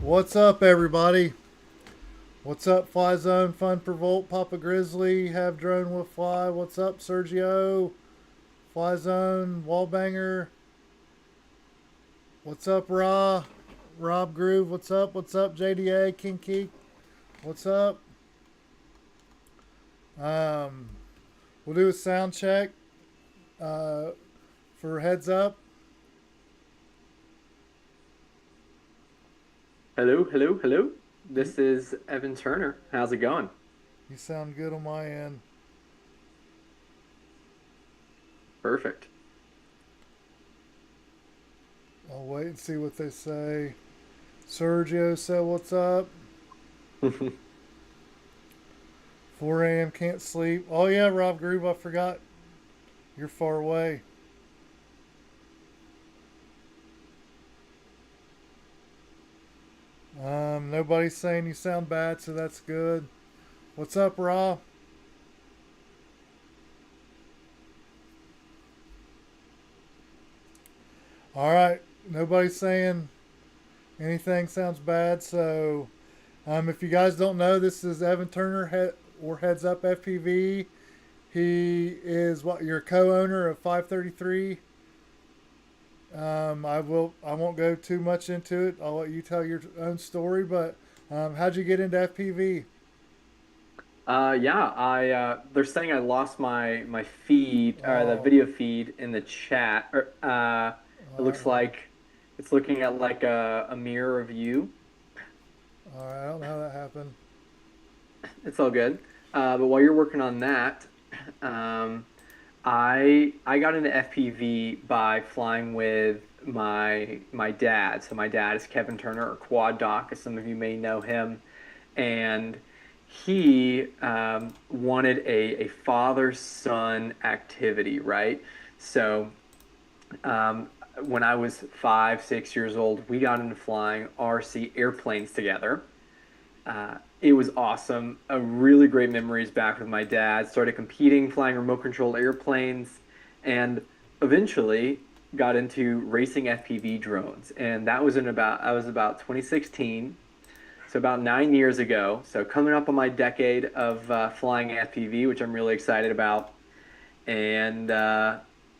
What's up, everybody? What's up, Fly Zone, Fun for Volt, Papa Grizzly, Have Drone with Fly. What's up, Sergio? Fly Zone, Wallbanger. What's up, Rob Groove. What's up? What's up, JDA, King Keek? What's up? Um, we'll do a sound check uh, for Heads Up. Hello, hello, hello. You, This is Evan Turner. How's it going? you sound good on my end. Perfect. I'll wait and see what they say. Sergio said, "What's up?" 4 a.m. can't sleep. Oh yeah, Rob Groove. I forgot. You're far away. Nobody's saying you sound bad, so that's good. What's up, Rob? All right. Nobody's saying anything sounds bad. So, if you guys don't know, this is Evan Turner or Heads Up FPV. He is what your co-owner of 533. I won't go too much into it. I'll let you tell your own story. But how'd you get into FPV? Yeah, I they're saying I lost my feed, the Oh, video feed in the chat. It all right. looks like it's looking at like a mirror of you. All right. I don't know how that happened. It's all good. But while you're working on that, um, I got into FPV by flying with my dad. So my dad is Kevin Turner or Quad Doc, as some of you may know him, and he wanted a father-son activity, right? So um, when I was 5, 6 years old, we got into flying RC airplanes together. It was awesome. A really great memories back with my dad. Started competing, flying remote controlled airplanes, and eventually got into racing FPV drones. And that was in about I was about 2016, so about 9 years ago. So coming up on my decade of flying FPV, which I'm really excited about. And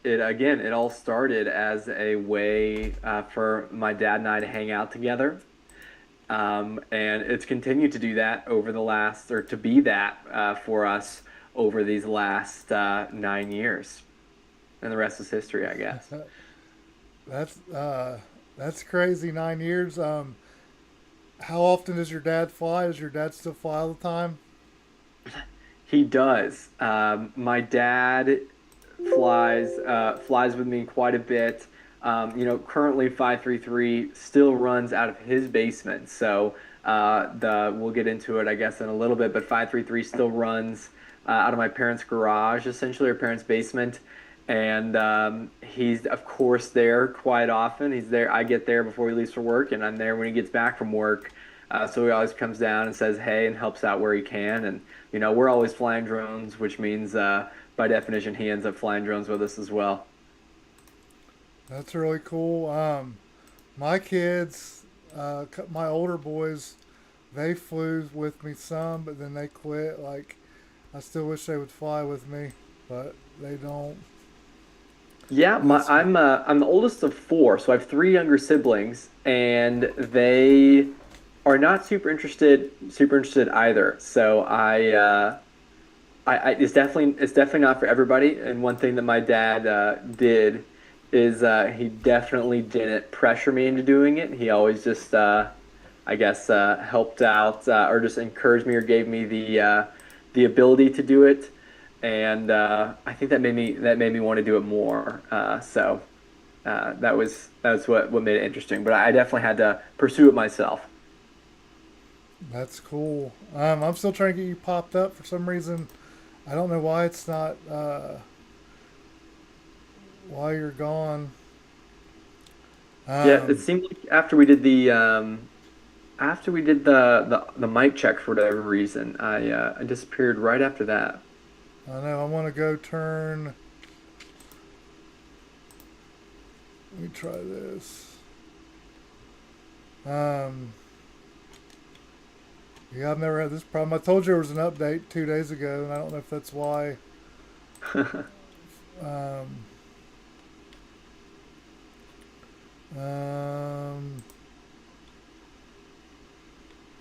it all started as a way for my dad and I to hang out together, and it's continued to do that over the last, or to be that for us over these last 9 years. And the rest is history, I guess. That's that's crazy. 9 years. How often does your dad fly? Does your dad still fly all the time? He does. My dad flies with me quite a bit. Currently 533 still runs out of his basement. So the we'll get into it, I guess, in a little bit. But 533 still runs out of my parents' garage, essentially, our parents' basement. And he's of course there quite often. He's there. I get there before he leaves for work, and I'm there when he gets back from work. So he always comes down and says hey and helps out where he can. And we're always flying drones, which means by definition he ends up flying drones with us as well. That's really cool. My kids, my older boys, they flew with me some, but then they quit. Like, I still wish they would fly with me, but they don't. Yeah, That's I'm the oldest of four, so I have three younger siblings, and they are not super interested either. So it's definitely not for everybody. And one thing that my dad did is he definitely didn't pressure me into doing it. He always just I guess helped out or just encouraged me or gave me the ability to do it. And I think that made me want to do it more. That was what made it interesting. But I definitely had to pursue it myself. that's cool. I'm still trying to get you popped up for some reason. I don't know why it's not. Why you're gone. Yeah, it Um, seemed like after we did the mic check for whatever reason, I disappeared right after that. I know. I want to go turn. Let me try this. Um, Yeah, I've never had this problem. I told you there was an update 2 days ago, and I don't know if that's why. Um, um,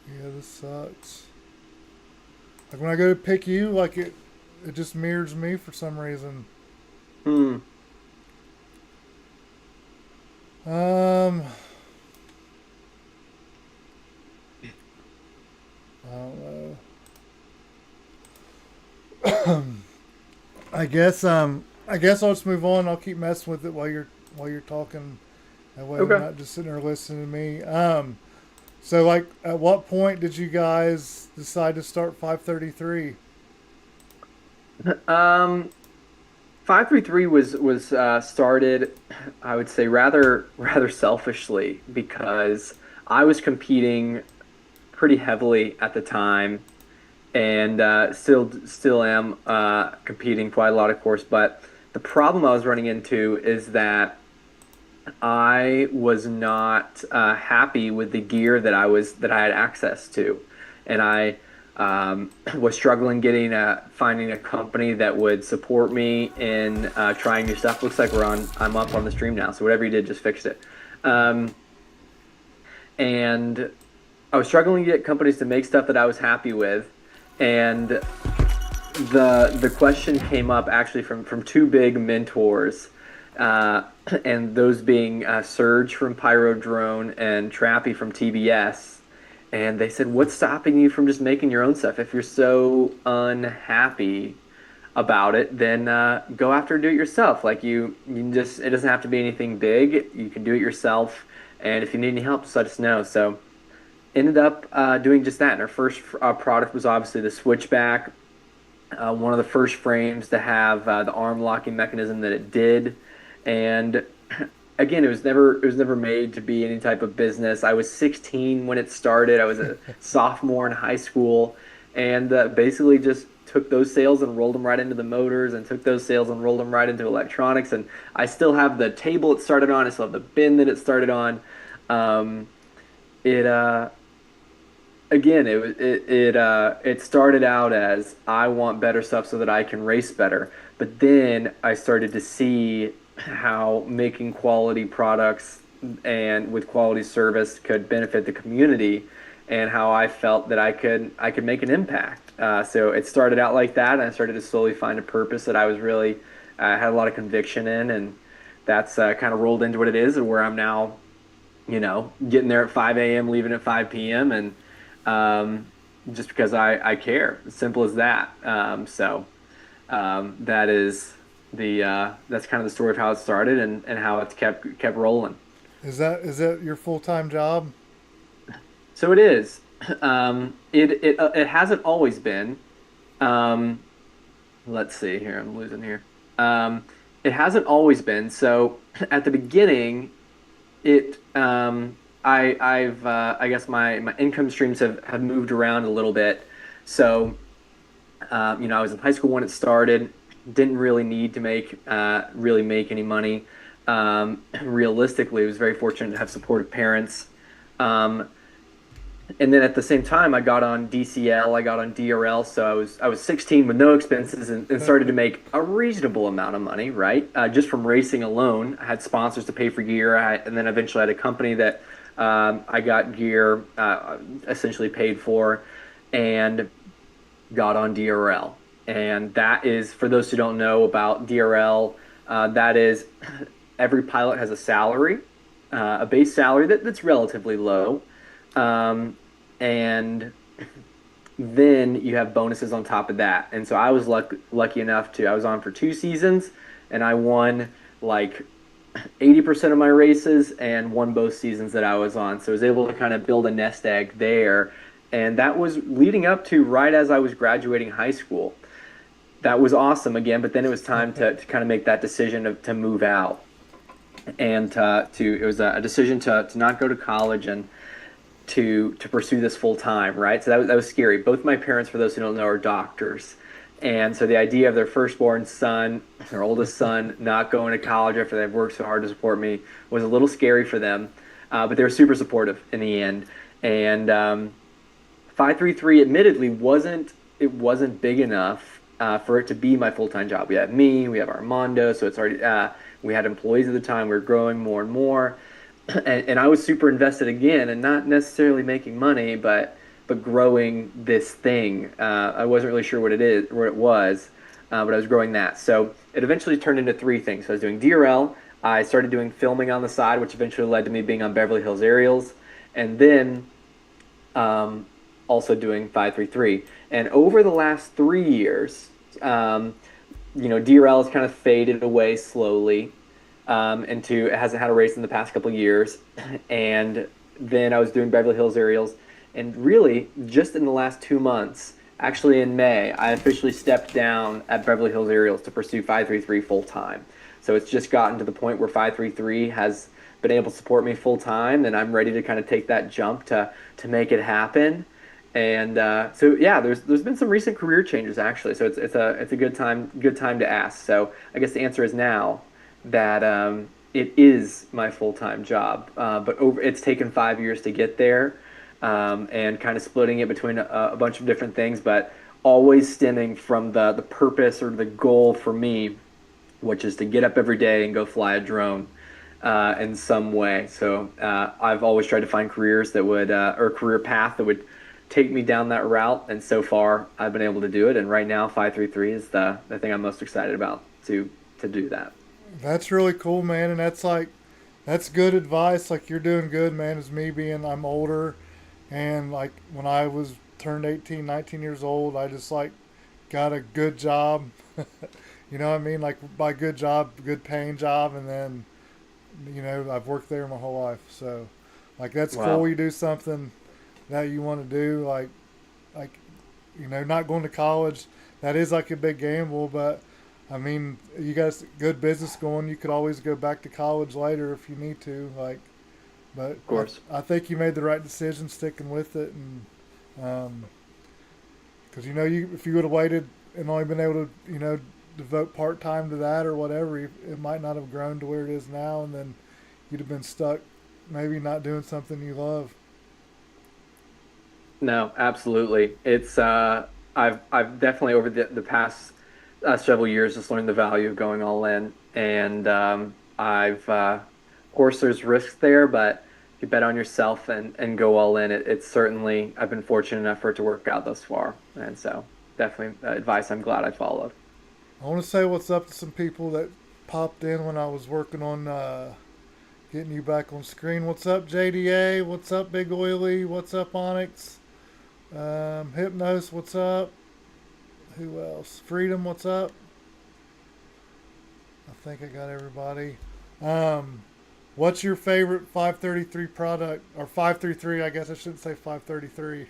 yeah, this sucks. Like when I go to pick you, like it just mirrors me for some reason. Hmm. Um, I don't know. I guess I'll just move on. I'll keep messing with it while you're talking. That way they're Okay. not just sitting there listening to me. So like, at what point did you guys decide to start 533? Um, 533 was started, I would say rather selfishly because I was competing pretty heavily at the time and still am competing quite a lot, of course. But the problem I was running into is that I was not happy with the gear that I had access to, and I was struggling getting finding a company that would support me in trying new stuff. Looks like I'm up on the stream now, so whatever you did, just fixed it. Um, and I was struggling to get companies to make stuff that I was happy with, and the question came up actually from two big mentors, uh, and those being Serge from Pyro Drone and Trappy from TBS. And they said, "What's stopping you from just making your own stuff? If you're so unhappy about it, then go after and do it yourself. Like you can just it doesn't have to be anything big. You can do it yourself. And if you need any help, just let us know." So ended up doing just that. And our first product was obviously the Switchback, one of the first frames to have the arm locking mechanism that it did. And again, it was never made to be any type of business. I was 16 when it started. I was a sophomore in high school, and basically just took those sales and rolled them right into the motors, and took those sales and rolled them right into electronics. And I still have the table it started on. I still have the bin that it started on. Um, it again, it started out as I want better stuff so that I can race better. But then I started to see how making quality products and with quality service could benefit the community, and how I felt that I could make an impact. So it started out like that, and I started to slowly find a purpose that I was really had a lot of conviction in, and that's kind of rolled into what it is, and where I'm now, getting there at 5 a.m., leaving at 5 p.m., and um, just because I care. As simple as that. That is that's kind of the story of how it started, and how it's kept rolling. Is that your full time job? So it is. It hasn't always been. Um, let's see here. I'm losing here. Um, it hasn't always been. So at the beginning, I guess my income streams have moved around a little bit. So I was in high school when it started. Didn't really need to really make any money. Realistically, I was very fortunate to have supportive parents. Um, and then at the same time, I got on DCL, I got on DRL, so I was 16 with no expenses, and started to make a reasonable amount of money, right? Just from racing alone. I had sponsors to pay for gear, and then eventually I had a company that I got gear essentially paid for, and got on DRL. And that is, for those who don't know about DRL, that is every pilot has a salary, a base salary that's relatively low. Um, and then you have bonuses on top of that. And so I was lucky enough I was on for 2 seasons, and I won like 80% of my races and won both seasons that I was on. So I was able to kind of build a nest egg there. And that was leading up to right as I was graduating high school. That was awesome again, but then it was time to kind of make that decision to move out. And it was a decision to not go to college and to pursue this full time, right? So that was scary. Both my parents, for those who don't know, are doctors. And so the idea of their firstborn son, their oldest son, not going to college after they've worked so hard to support me was a little scary for them. But they were super supportive in the end. And 533 admittedly wasn't big enough for it to be my full-time job. We have me, we have Armando, so it's already we had employees at the time. We were growing more and more, and I was super invested again, and not necessarily making money, but growing this thing. I wasn't really sure what it was, but I was growing that. So it eventually turned into three things. So I was doing DRL. I started doing filming on the side, which eventually led to me being on Beverly Hills Aerials, and then um, also doing 533. And over the last 3 years, DRL has kind of faded away slowly into it hasn't had a race in the past couple of years. And then I was doing Beverly Hills Aerials. And really, just in the last 2 months, actually in May, I officially stepped down at Beverly Hills Aerials to pursue 533 full time. So it's just gotten to the point where 533 has been able to support me full time, and I'm ready to kind of take that jump to make it happen. And so yeah, there's been some recent career changes actually. So it's a good time to ask. So I guess the answer is now that it is my full time job, but it's taken 5 years to get there, and kind of splitting it between a bunch of different things, but always stemming from the purpose or the goal for me, which is to get up every day and go fly a drone in some way. So I've always tried to find careers that would, or a career path that would take me down that route. And so far, I've been able to do it. And right now, 533 is the thing I'm most excited about to do that. That's really cool, man. And that's good advice. Like, you're doing good, man. As me being, I'm older. And like when I was turned 18, 19 years old, I just like got a good job. You know what I mean? Like, by good job, good paying job. And then, I've worked there my whole life. So like, that's Wow. cool. You do something that you want to do. Like, not going to college, that is like a big gamble, but I mean, you got good business going. You could always go back to college later if you need to. Like, but Of course. I think you made the right decision sticking with it, and because you if you would have waited and only been able to devote part time to that or whatever, it might not have grown to where it is now, and then you'd have been stuck maybe not doing something you love. No, absolutely. It's I've definitely over the past several years just learned the value of going all in, and I've of course there's risks there, but if you bet on yourself and go all in, it's certainly I've been fortunate enough for it to work out thus far, and so definitely advice I'm glad I followed. I want to say what's up to some people that popped in when I was working on getting you back on screen. What's up, JDA? What's up, Big Oily? What's up, Onyx? Hypnos, what's up? Who else? Freedom, what's up? I think I got everybody. Um, what's your favorite 533 product? Or 533, I guess I shouldn't say 533.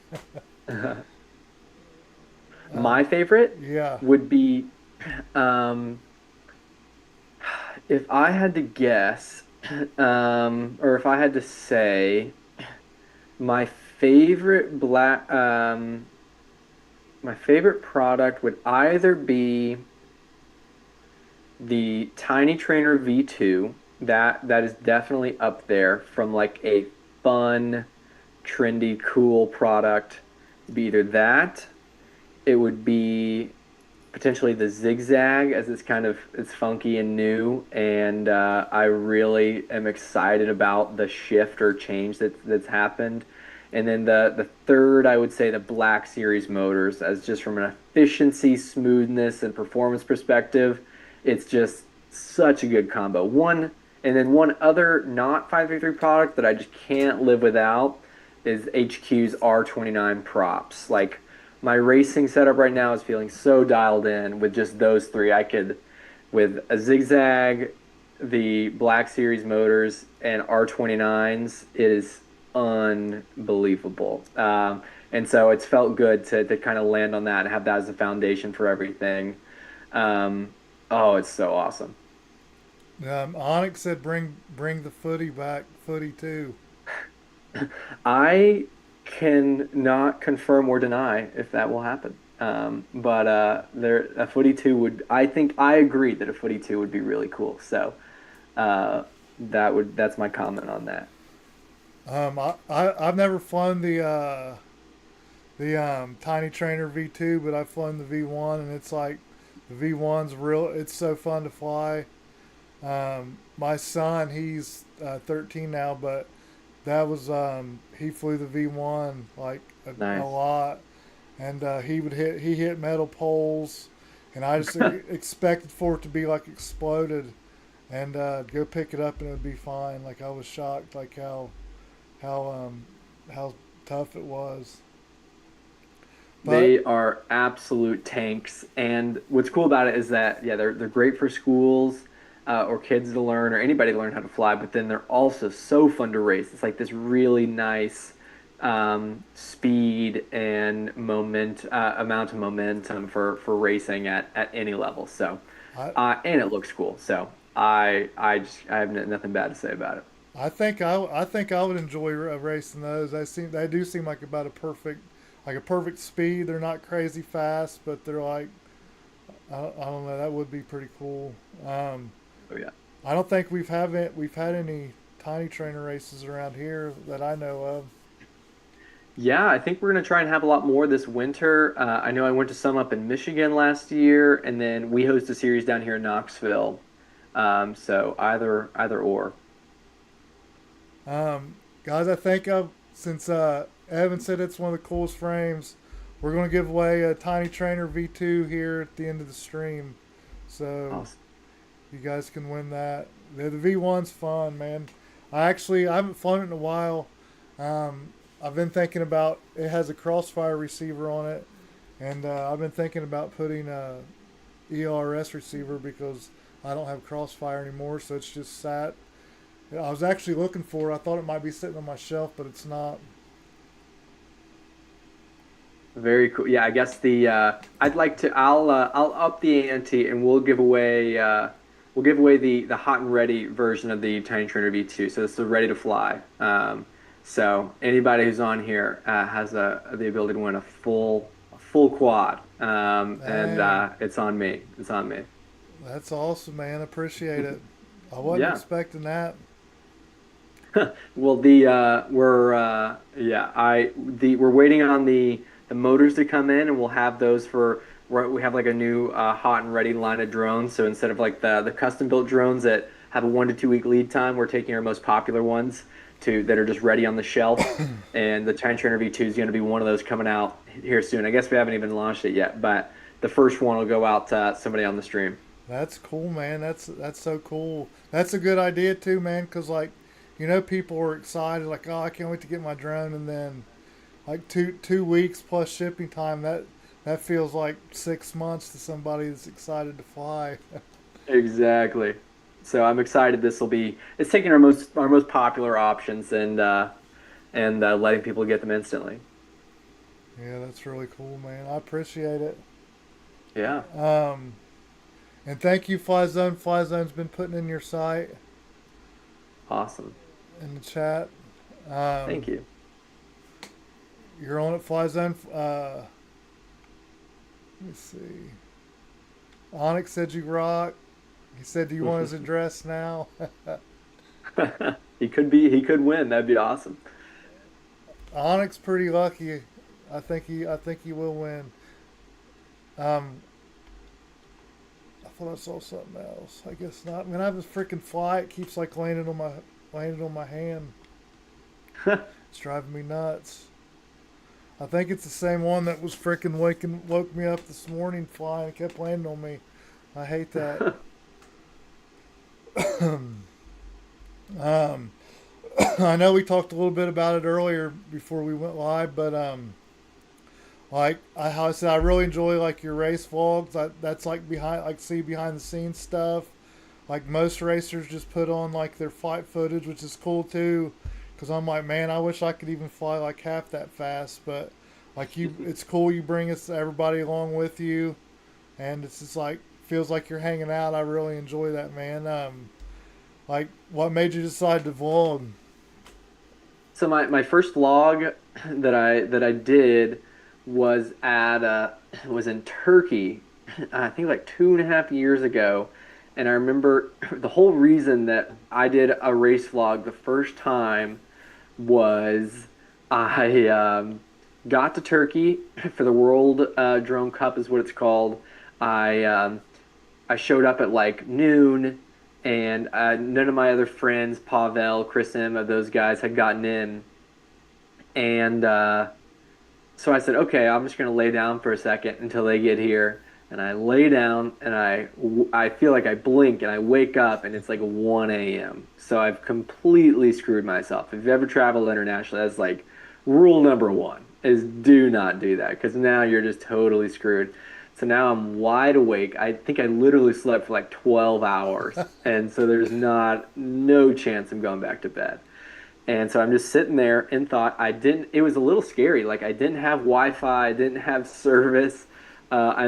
My favorite Yeah. would be um, if I had to guess, or if I had to say, my favorite my favorite product would either be the Tiny Trainer V2. That is definitely up there from like a fun, trendy, cool product. It'd be either that, it would be potentially the Zigzag, as it's funky and new, and I really am excited about the shift or change that's happened. And then the third, I would say the Black Series motors, as just from an efficiency, smoothness, and performance perspective, it's just such a good combo. And then one other not 533 product that I just can't live without is HQ's R29 props. Like, my racing setup right now is feeling so dialed in with just those three. I could, with a Zigzag, the Black Series motors, and R29s, it is unbelievable. And so it's felt good to kind of land on that and have that as a foundation for everything. Oh, it's so awesome. Onyx said bring the footy back. Footy too. I can not confirm or deny if that will happen. But a footy two would. I think I agree that a footy two would be really cool. So that's my comment on that. I've never flown the Tiny Trainer V2, but I've flown the V1, and it's like the V1's real. It's so fun to fly. My son, he's 13 now, but that was he flew the V1 like a Nice. lot, and he hit metal poles, and I just expected for it to be like exploded, and go pick it up and it would be fine. Like I was shocked, like how how tough it was. But They are absolute tanks. And what's cool about it is that, yeah, they're great for schools or kids to learn or anybody to learn how to fly, but then they're also so fun to race. It's like this really nice speed and amount of momentum for racing at any level. So, I and it looks cool. So I have nothing bad to say about it. I think I would enjoy racing those. They do seem like about a perfect speed. They're not crazy fast, but they're like I don't know. That would be pretty cool. Um, Oh yeah. I don't think we've had any tiny trainer races around here that I know of. Yeah, I think we're gonna try and have a lot more this winter. I know I went to some up in Michigan last year, and then we host a series down here in Knoxville. So either or. Guys, I think since Evan said it's one of the coolest frames, we're going to give away a Tiny Trainer V2 here at the end of the stream. So Awesome. you guys can win that. The V1's fun, man. I haven't flown it in a while. I've been thinking about it has a crossfire receiver on it, and I've been thinking about putting a ERS receiver because I don't have crossfire anymore, so it's just sat. I was actually looking for it. I thought it might be sitting on my shelf, but it's not. Very cool. Yeah, I guess the I'd like to I'll up the ante and we'll give away the hot and ready version of the Tiny Trainer V2. So it's the ready to fly. So anybody who's on here has the ability to win a full quad. And Dang, it's on me. It's on me. that's awesome, man. Appreciate it. I wasn't Yeah. expecting that. Well, the we're yeah, we're waiting on the motors to come in, and we'll have those we have like a new hot and ready line of drones. So instead of like the custom built drones that have a 1 to 2 week lead time, we're taking our most popular ones to that are just ready on the shelf. And the Tiny Trainer V2 is going to be one of those coming out here soon. I guess we haven't even launched it yet, but the first one will go out to somebody on the stream. That's cool, man. That's so cool. That's a good idea too, man. Cause like, people are excited, like, oh, I can't wait to get my drone, and then like two weeks plus shipping time. That feels like 6 months to somebody that's excited to fly. Exactly. So I'm excited. It's taking our most popular options and letting people get them instantly. Yeah, that's really cool, man. I appreciate it. Yeah, Um, and thank you, Fly Zone. Fly Zone's been putting in your site awesome. in the chat. Um, Thank you. you're on it, Fly Zone. Let me see. Onyx said you rock. He said, "Do you want his address now?" He could win. That'd be awesome. Onyx pretty lucky. I think he will win. Um, I thought I saw something else. I guess not. I'm gonna have this freaking fly. It keeps like landing on my hand. It's driving me nuts. I think it's the same one that was freaking woke me up this morning flying. It kept landing on me. I hate that. um, I know we talked a little bit about it earlier before we went live, but like how I said, I really enjoy like your race vlogs. That's like see behind the scenes stuff. Like most racers just put on like their flight footage, which is cool too. Cause I'm like, man, I wish I could even fly like half that fast. But like it's cool. You bring us everybody along with you, and it's just like feels like you're hanging out. I really enjoy that, man. Like what made you decide to vlog? So my first vlog that I did was at was in Turkey. I think like 2.5 years ago, and I remember the whole reason that I did a race vlog the first time was I got to Turkey for the World Drone Cup is what it's called. I I showed up at like noon, and none of my other friends, Pavel, Chris M, of those guys had gotten in, and so I said, okay, I'm just gonna lay down for a second until they get here. And I lay down, and I feel like I blink, and I wake up, and it's like 1 a.m. So I've completely screwed myself. If you've ever traveled internationally, that's like rule number one is do not do that because now you're just totally screwed. So now I'm wide awake. I think I literally slept for like 12 hours, and so there's no chance I'm going back to bed. And so I'm just sitting there and thought I didn't. It was a little scary. Like I didn't have Wi-Fi, I didn't have service. I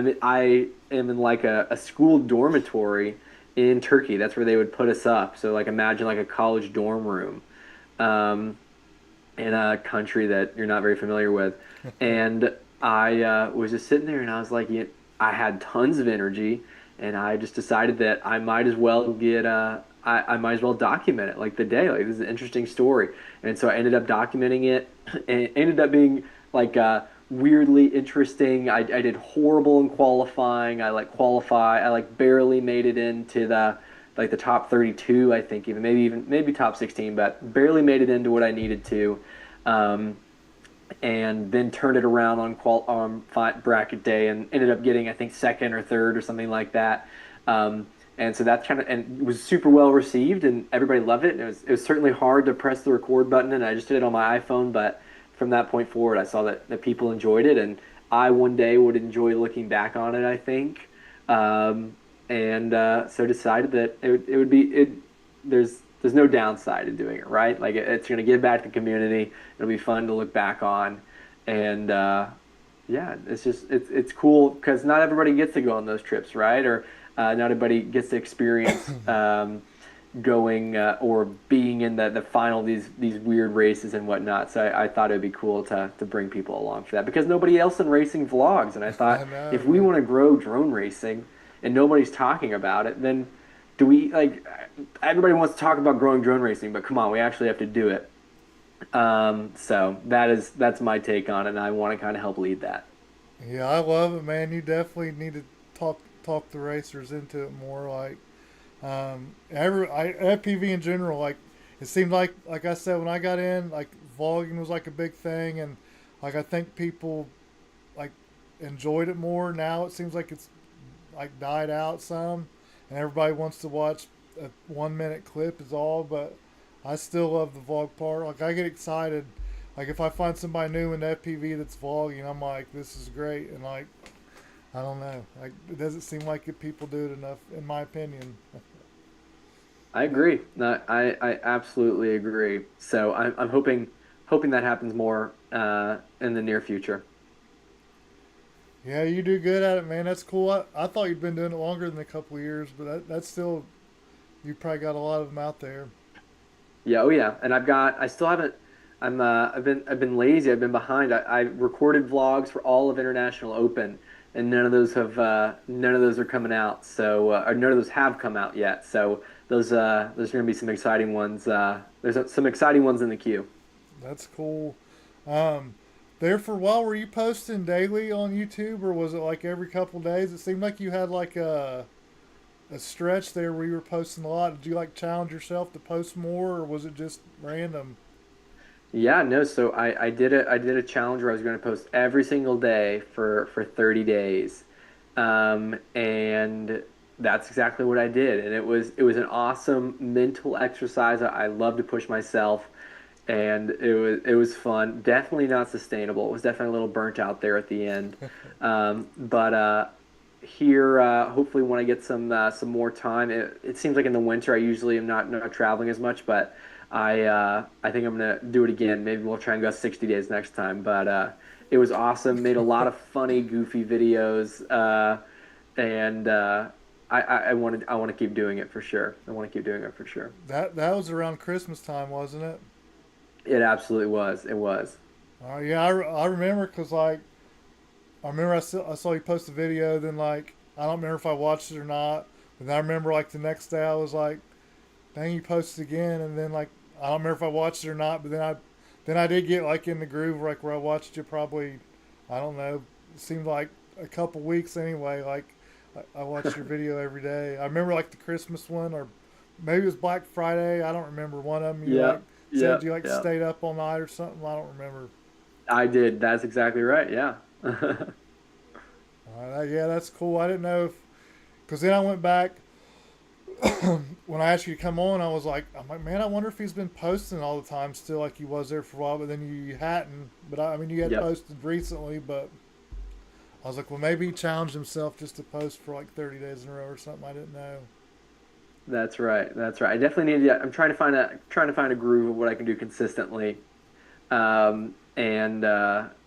am in like a school dormitory in Turkey. That's where they would put us up. So like imagine like a college dorm room um, in a country that you're not very familiar with. And I was just sitting there and I was like, yeah, I had tons of energy, and I just decided that I might as well I might as well document it like the day. Like this is an interesting story. And so I ended up documenting it, and it ended up being like weirdly interesting. I did horrible in qualifying. I like barely made it into the top 32, I think, even maybe top 16, but barely made it into what I needed to. Um, and then turned it around on bracket day and ended up getting I think second or third or something like that. And so that's kind of and it was super well received and everybody loved it. And it was certainly hard to press the record button and I just did it on my iPhone. But from that point forward, I saw that people enjoyed it and I one day would enjoy looking back on it. I think. And so decided that it would be it. There's no downside to doing it, right? Like it's going to give back to the community. It'll be fun to look back on, and yeah, it's cool because not everybody gets to go on those trips, right? Or not everybody gets to experience going or being in the final of these weird races and whatnot. So I thought it would be cool to bring people along for that because nobody else in racing vlogs, and I I thought know, if we man. want to grow drone racing and nobody's talking about it, then do we like everybody wants to talk about growing drone racing, but come on, we actually have to do it. So that's my take on it, and I want to kind of help lead that. Yeah, I love it, man. You definitely need to talk the racers into it more. Like, FPV in general, like, it seemed like I said when I got in, like, vlogging was like a big thing, and like I think people like enjoyed it more. Now it seems like it's like died out some, and everybody wants to watch a 1 minute clip is all. But I still love the vlog part. Like I get excited. Like if I find somebody new in FPV that's vlogging, I'm like, this is great. And like I don't know, like it doesn't seem like people do it enough, in my opinion. I agree. No, I absolutely agree. So I'm hoping that happens more in the near future. Yeah, you do good at it, man. That's cool. I thought you'd been doing it longer than a couple of years, but that's still you probably got a lot of them out there. Yeah, oh yeah. And I still haven't. I've been lazy. I've been behind. I recorded vlogs for all of International Open, and none of those are coming out. So or none of those have come out yet. So those are going to be some exciting ones. There's some exciting ones in the queue. That's cool. Um, there for a while, were you posting daily on YouTube, or was it like every couple days? It seemed like you had like a stretch there where you were posting a lot. Did you like challenge yourself to post more, or was it just random? Yeah, no. So I did a challenge where I was going to post every single day for 30 days, and that's exactly what I did. And it was an awesome mental exercise. I love to push myself, and it was fun. Definitely not sustainable. It was definitely a little burnt out there at the end, but here hopefully when I get some more time. It seems like in the winter I usually am not traveling as much, but I think I'm gonna do it again. Maybe we'll try and go 60 days next time. But it was awesome. Made a lot of funny, goofy videos, and I want to keep doing it for sure. I want to keep doing it for sure. That was around Christmas time, wasn't it? It absolutely was. It was. Yeah, I remember because like I remember I saw you post a video. Then like I don't remember if I watched it or not. But then I remember like the next day I was like, dang, you posted again. And then like I don't remember if I watched it or not. But then I then I did get like in the groove, like where I watched you probably, I don't know, it seemed like a couple weeks anyway. Like I watched your video every day. I remember like the Christmas one, or maybe it was Black Friday. I don't remember. One of them you Yeah, like yeah, said you like yeah. stayed up all night or something. I don't remember. I did. That's exactly right. Yeah. Yeah, that's cool. I didn't know if because then I went back when I asked you to come on. I'm like, man, I wonder if he's been posting all the time still, like he was there for a while. But then you hadn't. But I mean, you had Yep. posted recently, but I was like, well, maybe he challenged himself just to post for like 30 days in a row or something. I didn't know. That's right. That's right. I definitely need to. I'm trying to find a groove of what I can do consistently. And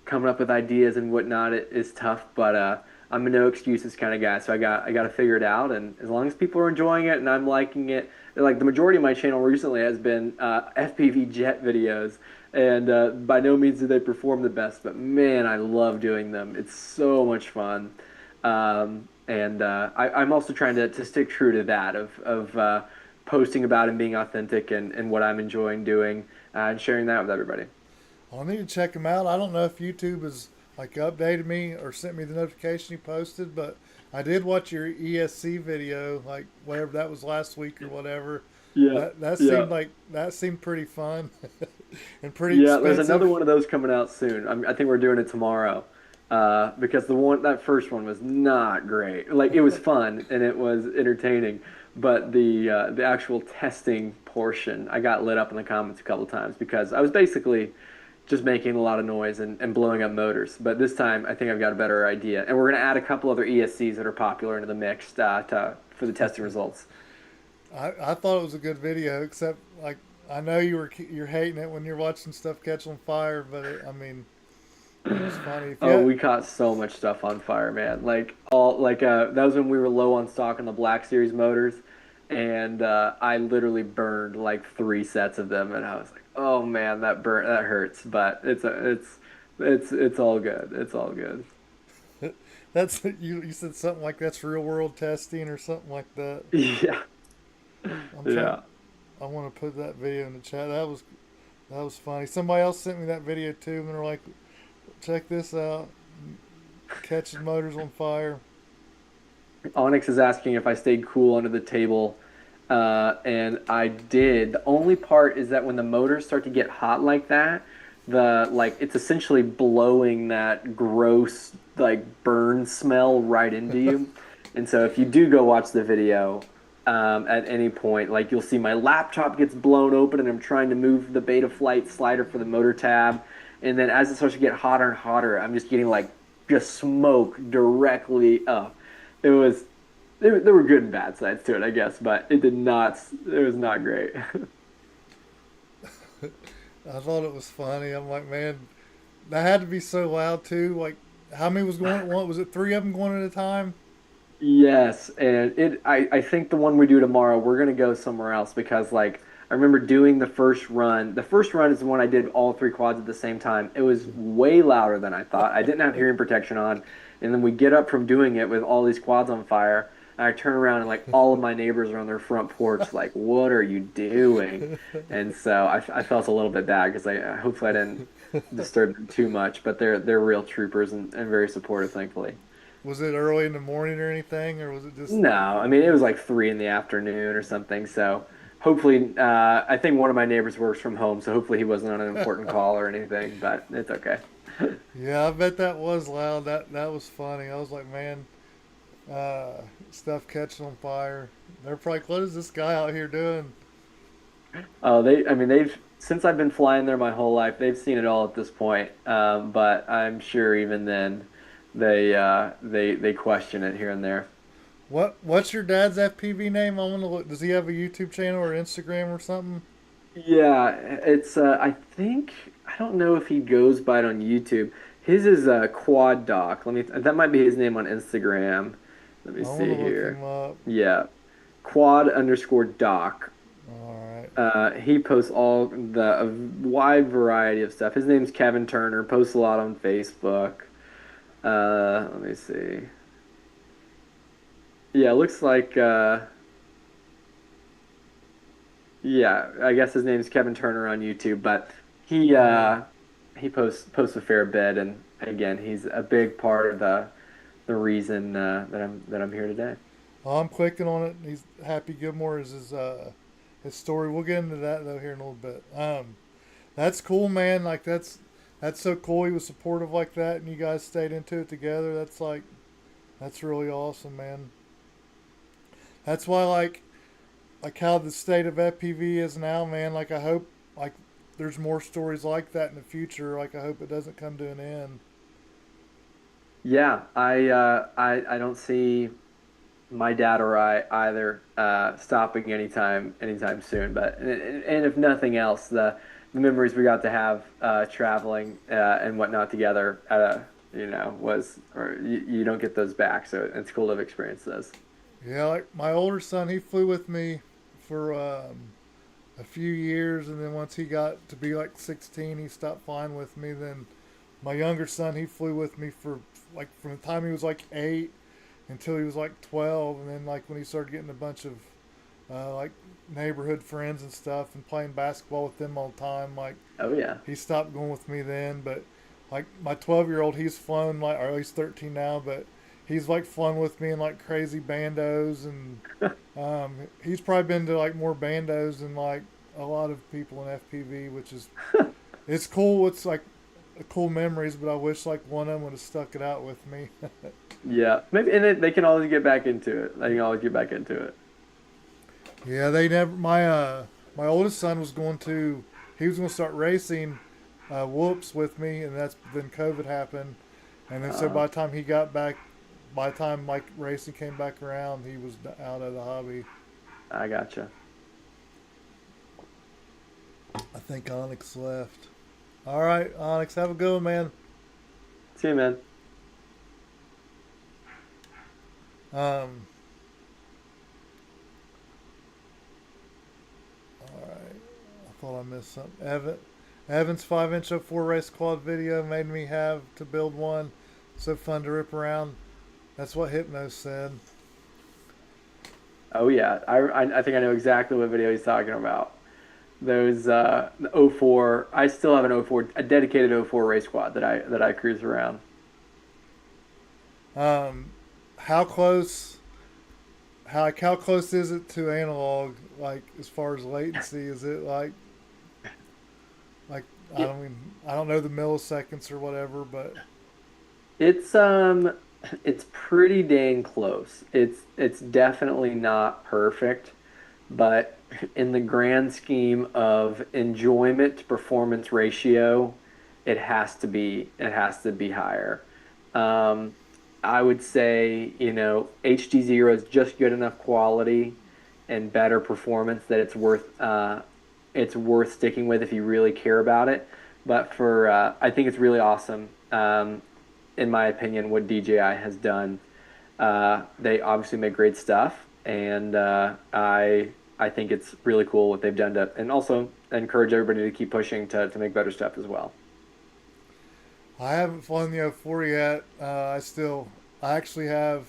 coming up with ideas and whatnot is tough. But I'm a no excuses kind of guy, so I got to figure it out. And as long as people are enjoying it and I'm liking it, like the majority of my channel recently has been FPV jet videos, and by no means do they perform the best, but man, I love doing them. It's so much fun. And I'm also trying to stick true to that of posting about and being authentic and what I'm enjoying doing and sharing that with everybody. I'll need to check him out. I don't know if YouTube has like updated me or sent me the notification you posted, but I did watch your ESC video, like whatever that was last week or whatever. Yeah, yeah, That seemed pretty fun and pretty yeah. There's another expensive. one of those coming out soon. I think we're doing it tomorrow. Because that first one was not great. Like it was fun and it was entertaining, but the actual testing portion, I got lit up in the comments a couple times because I was basically just making a lot of noise and blowing up motors. But this time, I think I've got a better idea, and we're going to add a couple other ESCs that are popular into the mix for the testing results. I thought it was a good video, except like I know you're hating it when you're watching stuff catch on fire, but I mean it was funny. If Oh, you we caught so much stuff on fire, man. That was when we were low on stock on the Black Series motors, and I literally burned like three sets of them, and I was like, "Oh man, that hurts," but it's all good. It's all good. that's you said something like that's real world testing or something like that. Yeah, I'm trying. yeah. I want to put that video in the chat. That was funny. Somebody else sent me that video too, and they're like, "Check this out, catching motors on fire." Onyx is asking if I stayed cool under the table, and I did. The only part is that when the motors start to get hot like that, the like it's essentially blowing that gross like burn smell right into you. And so if you do go watch the video at any point, like you'll see my laptop gets blown open, and I'm trying to move the Beta Flight slider for the motor tab, and then as it starts to get hotter and hotter, I'm just getting like just smoke directly up. It was there were good and bad sides to it, I guess, but it was not great. I thought it was funny. I'm like, man, that had to be so loud too. Like, how many was going at once? Was it three of them going at a time? Yes, and I think the one we do tomorrow, we're gonna go somewhere else because like I remember doing the first run. The first run is the one I did all three quads at the same time. It was way louder than I thought. I didn't have hearing protection on, and then we get up from doing it with all these quads on fire. And I turn around and like all of my neighbors are on their front porch, like, "What are you doing?" And so I felt a little bit bad because I hopefully I didn't disturb them too much, but they're real troopers and very supportive, thankfully. Was it early in the morning or anything, or was it just? No, I mean it was like 3 in the afternoon or something. So hopefully, I think one of my neighbors works from home, so hopefully he wasn't on an important call or anything. But it's okay. Yeah, I bet that was loud. That was funny. I was like, man, stuff catching on fire. They're probably like, what is this guy out here doing? Oh, I mean, they've since I've been flying there my whole life, they've seen it all at this point. But I'm sure even then, they question it here and there. What's your dad's FPV name? I want to look. Does he have a YouTube channel or Instagram or something? Yeah, it's I think I don't know if he goes by it on YouTube. His is Quad Doc. Let me that might be his name on Instagram. Let me I want see to look here. him up. Yeah, Quad underscore Doc. All right. He posts a wide variety of stuff. His name's Kevin Turner. Posts a lot on Facebook. Let me see. Yeah, it looks like yeah, I guess his name's Kevin Turner on YouTube, but he Yeah. uh, he posts a fair bit, and again, he's a big part of the reason that I'm here today. Well, I'm clicking on it. He's Happy Gilmore is his story. We'll get into that though here in a little bit. That's cool, man. Like that's so cool. He was supportive like that, and you guys stayed into it together. That's really awesome, man. That's why like how the state of FPV is now, man. Like I hope like there's more stories like that in the future. Like I hope it doesn't come to an end. Yeah, I don't see my dad or I either stopping anytime soon. But and if nothing else, the memories we got to have traveling and whatnot together was or you don't get those back. So it's cool to have experienced those. Yeah, like my older son, he flew with me for a few years, and then once he got to be like 16, he stopped flying with me. Then my younger son, he flew with me for like from the time he was like 8 until he was like 12, and then like when he started getting a bunch of like neighborhood friends and stuff and playing basketball with them all the time, like Oh yeah. he stopped going with me then. But like my 12-year-old, he's flown like, or he's 13 now, but he's like flown with me in like crazy bandos, and he's probably been to like more bandos than like a lot of people in FPV, which is it's cool. It's like cool memories, but I wish like one of them would have stuck it out with me. Yeah, maybe, and they can always get back into it. They can always get back into it. Yeah, they never. My oldest son was going to. He was going to start racing whoops with me, and that's then COVID happened, and then so Uh, by the time he got back, by the time like racing came back around, he was out of the hobby. I gotcha. I think Onyx left. All right, Onyx, have a good one, man. See you, man. Um, all right, I thought I missed something. Evan's 5-inch 04 race quad video made me have to build one. So fun to rip around. That's what Hypno said. Oh yeah, I think I know exactly what video he's talking about. Those the oh 04. I still have an oh 04, a dedicated oh 04 race squad that I cruise around. Um, how close? How close is it to analog? Like as far as latency, is it like I It, don't mean I don't know the milliseconds or whatever, but it's it's pretty dang close. It's definitely not perfect, but in the grand scheme of enjoyment to performance ratio, it has to be higher. Um, I would say, HD0 is just good enough quality and better performance that it's worth sticking with if you really care about it. But I think it's really awesome, in my opinion, what DJI has done. They obviously make great stuff, and I think it's really cool what they've done and also encourage everybody to keep pushing to make better stuff as well. I haven't flown the O4 yet. I actually have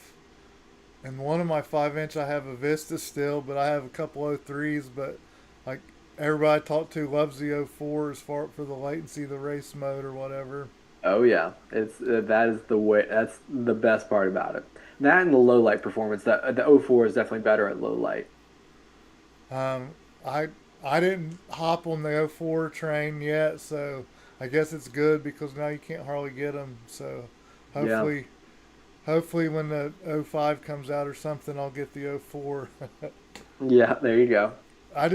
in one of my 5-inch I have a Vista still, but I have a couple O3s. But like everybody I talk to loves the O4 as far for the latency, the race mode or whatever. Oh yeah, it's that is the way. That's the best part about it. That and the low light performance. The oh 04 is definitely better at low light. Um, I I didn't hop on the O4 train yet, so I guess it's good because now you can't hardly get them. So Yeah, hopefully, hopefully when the O5 comes out or something, I'll get the O4. yeah. There you go. I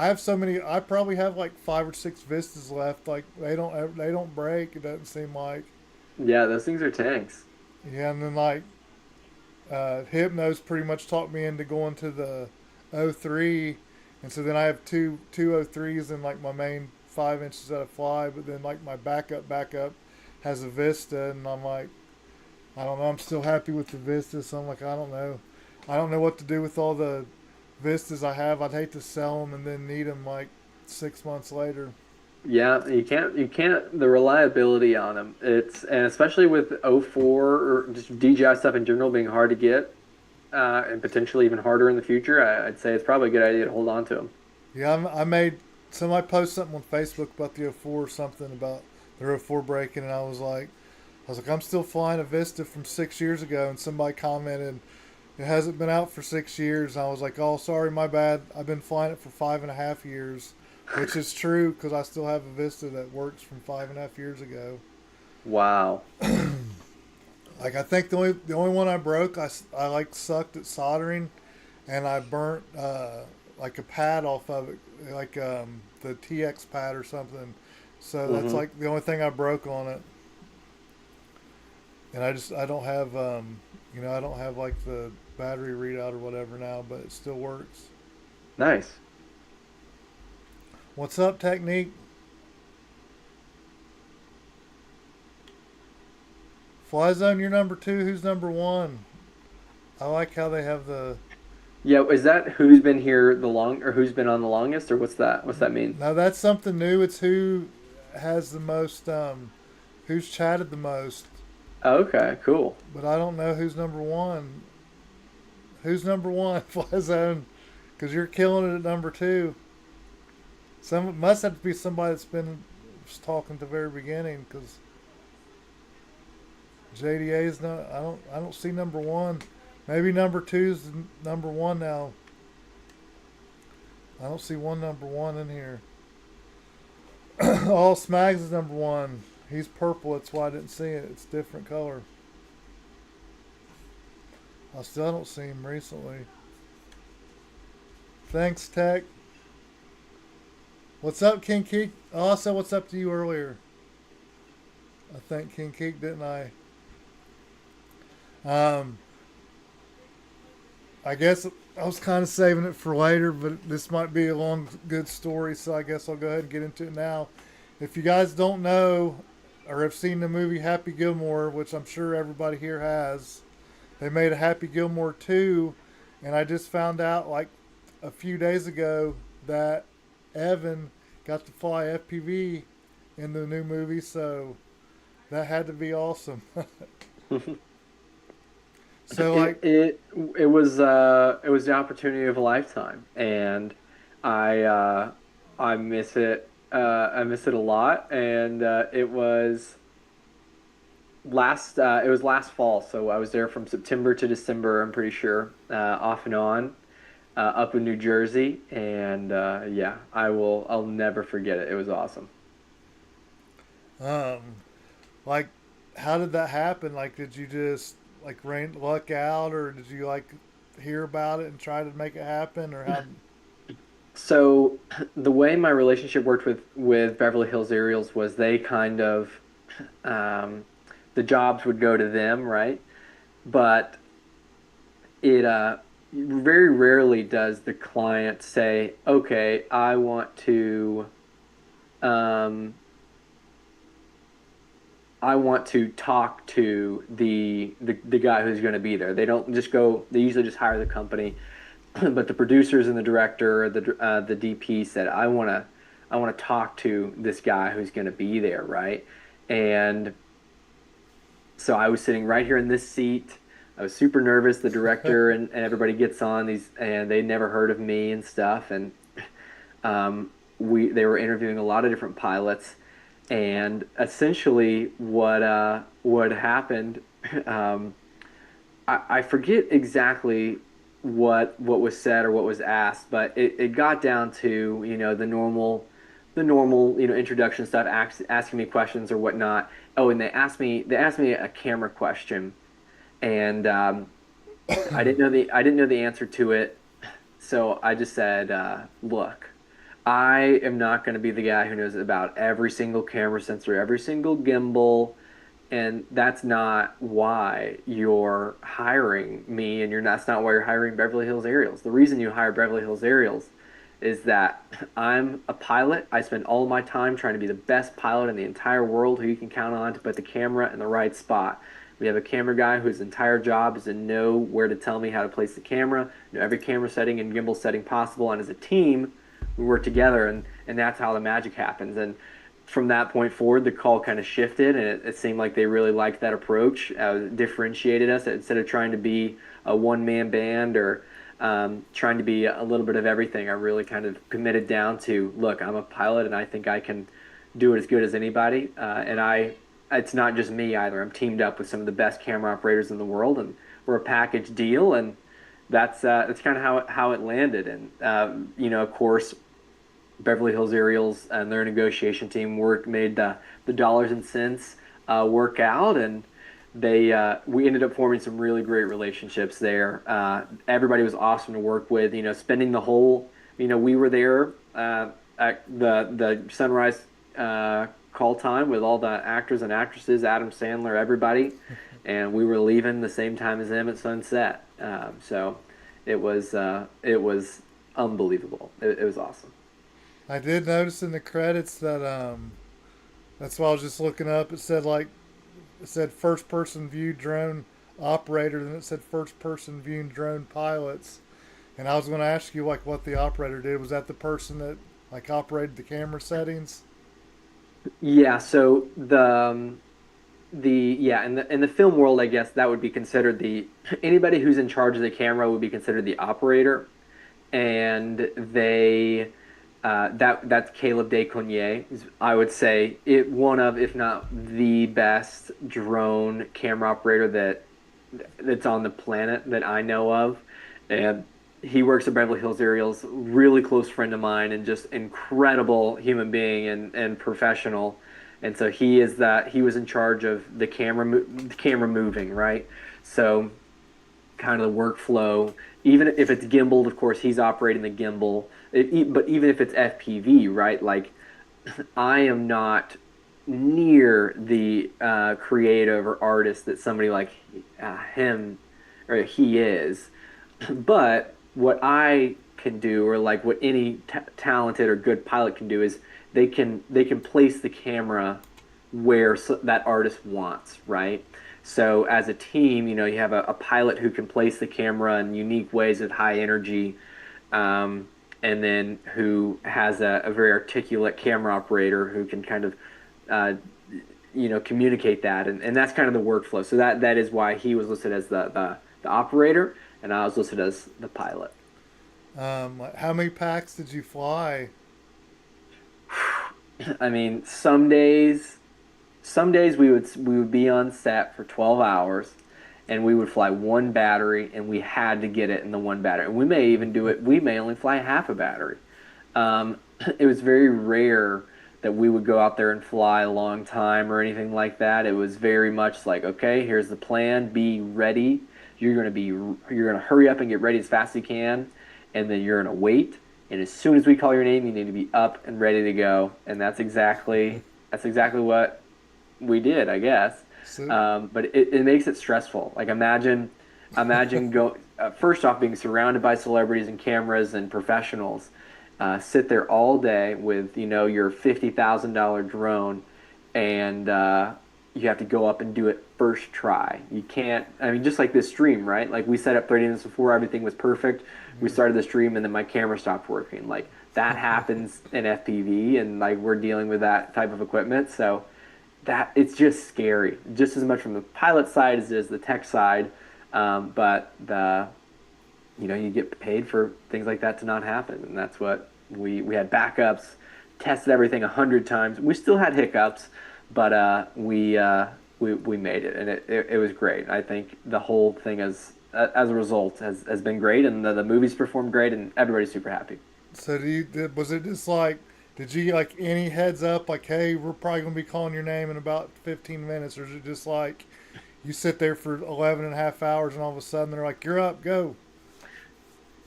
have so many. I probably have like 5 or 6 Vistas left. Like they don't break. It doesn't seem like. Yeah, those things are tanks. Yeah, and then like Hypno's pretty much talked me into going to the O3, and so then I have two O3s and like my main 5 inches that I fly, but then like my backup has a Vista, and I'm like I don't know. I'm still happy with the Vista, so I'm like I don't know what to do with all the Vistas I have. I'd hate to sell them and then need them like 6 months later. Yeah, you can't the reliability on them. And especially with oh 04 or just DJI stuff in general being hard to get, and potentially even harder in the future. I'd say it's probably a good idea to hold on to them. Yeah, I made somebody posted something on Facebook about the 04 or something about the 04 breaking, and I was like, I'm still flying a Vista from 6 years ago, and somebody commented, it hasn't been out for 6 years. And I was like, oh, sorry, my bad. I've been flying it for 5.5 years, which is true because I still have a Vista that works from 5.5 years ago. Wow. Like I think the only one I broke, I like sucked at soldering, and I burnt like a pad off of it, like the TX pad or something. So that's Hmm. like the only thing I broke on it. And I don't have I don't have like the battery readout or whatever now, but it still works. Nice. What's up, Technique? Fly Zone, you're number two. Who's number one? I like how they have the. Yeah, is that who's been here the long or who's been on the longest or what's that? What's that mean? Now that's something new. It's who has the most, who's chatted the most, Oh, okay, cool. but I don't know who's number one. Who's number one, Fly Zone? Because you're killing it at number two. Some must have to be somebody that's been talking to the very beginning. Because JDA's not. I don't see number one. Maybe number two's number one now. I don't see one number one in here. All Smags is number one. He's purple. That's why I didn't see it. It's a different color. I still don't see him recently. Thanks, Tech. What's up, King Keek? Oh, I said what's up to you earlier. I think King Keek, didn't I? Um, I guess I was kind of saving it for later, but this might be a long, good story, so I guess I'll go ahead and get into it now. If you guys don't know or have seen the movie Happy Gilmore, which I'm sure everybody here has, they made a Happy Gilmore 2, and I just found out like a few days ago that Evan got to fly FPV in the new movie, so that had to be awesome. So It like, it it was the opportunity of a lifetime, and I uh, I miss it. I miss it a lot, and it was last fall, so I was there from September to December. I'm pretty sure, off and on, up in New Jersey, and yeah, I'll never forget it. It was awesome. um, like, how did that happen? Like, did you just like rain luck out, or did you like hear about it and try to make it happen, or how? So the way my relationship worked with Beverly Hills Aerials was they kind of um, the jobs would go to them, right? But it very rarely does the client say, "Okay, um, I want to talk to the guy who's going to be there." They don't just go. They usually just hire the company, but the producers and the director, the DP said, I want to talk to this guy who's going to be there, right?" And so I was sitting right here in this seat. I was super nervous. The director and everybody gets on these, and they never heard of me and stuff. And we they were interviewing a lot of different pilots, and essentially what happened. Um, I forget exactly what was said or what was asked, but it got down to the normal introduction stuff, asking me questions or whatnot. Oh, and they asked me a camera question, and I didn't know the answer to it, so I just said, "Look, I am not going to be the guy who knows about every single camera sensor, every single gimbal, and that's not why you're hiring me, and that's not why you're hiring Beverly Hills Aerials. The reason you hire Beverly Hills Aerials is that I'm a pilot. I spend all of my time trying to be the best pilot in the entire world who you can count on to put the camera in the right spot. We have a camera guy whose entire job is to know where to tell me how to place the camera, know every camera setting and gimbal setting possible, and as a team, we work together, and that's how the magic happens. And from that point forward, the call kind of shifted, and it seemed like they really liked that approach. Differentiated us instead of trying to be a one man band or trying to be a little bit of everything. I really kind of committed down to, look, I'm a pilot and I think I can do it as good as anybody. It's not just me either. I'm teamed up with some of the best camera operators in the world, and we're a package deal, and that's kind of how it landed. And of course, Beverly Hills Aerials and their negotiation team made the dollars and cents work out, and we ended up forming some really great relationships there. Everybody was awesome to work with. Spending the whole, we were there at the sunrise call time with all the actors and actresses, Adam Sandler, everybody, and we were leaving the same time as them at sunset. So it was unbelievable. It was awesome. I did notice in the credits that that's why I was just looking up. It said first person view drone operator, and it said first person view drone pilots. And I was going to ask you like what the operator did. Was that the person that like operated the camera settings? Yeah, so the yeah, in the film world, I guess that would be considered the anybody who's in charge of the camera would be considered the operator, and that's Caleb Descognier. I would say one of, if not the best drone camera operator that's on the planet that I know of, and he works at Beverly Hills Aerials. Really close friend of mine, and just incredible human being and professional. And so he was in charge of the camera moving, right? So kind of the workflow. Even if it's gimbaled, of course, he's operating the gimbal. But even if it's FPV, right? Like, I am not near the creative or artist that somebody like him or he is. But what I can do, or like what any talented or good pilot can do, is they can place the camera where that artist wants, right? So as a team, you have a pilot who can place the camera in unique ways with high energy, and then who has a very articulate camera operator who can kind of, uh, communicate that, and that's kind of the workflow. So that is why he was listed as the operator, and I was listed as the pilot. How many packs did you fly? I mean, some days we would be on set for 12 hours, and we would fly one battery, and we had to get it in the one battery. And we may even do it. We may only fly half a battery. Um, it was very rare that we would go out there and fly a long time or anything like that. It was very much like, okay, here's the plan. Be ready. You're gonna hurry up and get ready as fast as you can, and then you're gonna wait. And as soon as we call your name, you need to be up and ready to go. And that's exactly what we did, I guess. So, But it makes it stressful. Like, imagine go first off, being surrounded by celebrities and cameras and professionals, sit there all day with your $50,000 drone, and you have to go up and do it first try. You can't. I mean, just like this stream, right? Like, we set up 30 minutes before, everything was perfect. We started the stream, and then my camera stopped working. Like, that happens in FPV, and like, we're dealing with that type of equipment. So that it's just scary, just as much from the pilot side as it is the tech side. But you get paid for things like that to not happen, and that's what we had backups, tested everything 100 times. We still had hiccups, but we made it, and it was great. I think the whole thing as a result has been great, and the movies performed great, and everybody's super happy. so was it just like, did you get like any heads up like, hey, we're probably going to be calling your name in about 15 minutes, or is it just like you sit there for 11 and a half hours and all of a sudden they're like, you're up, go?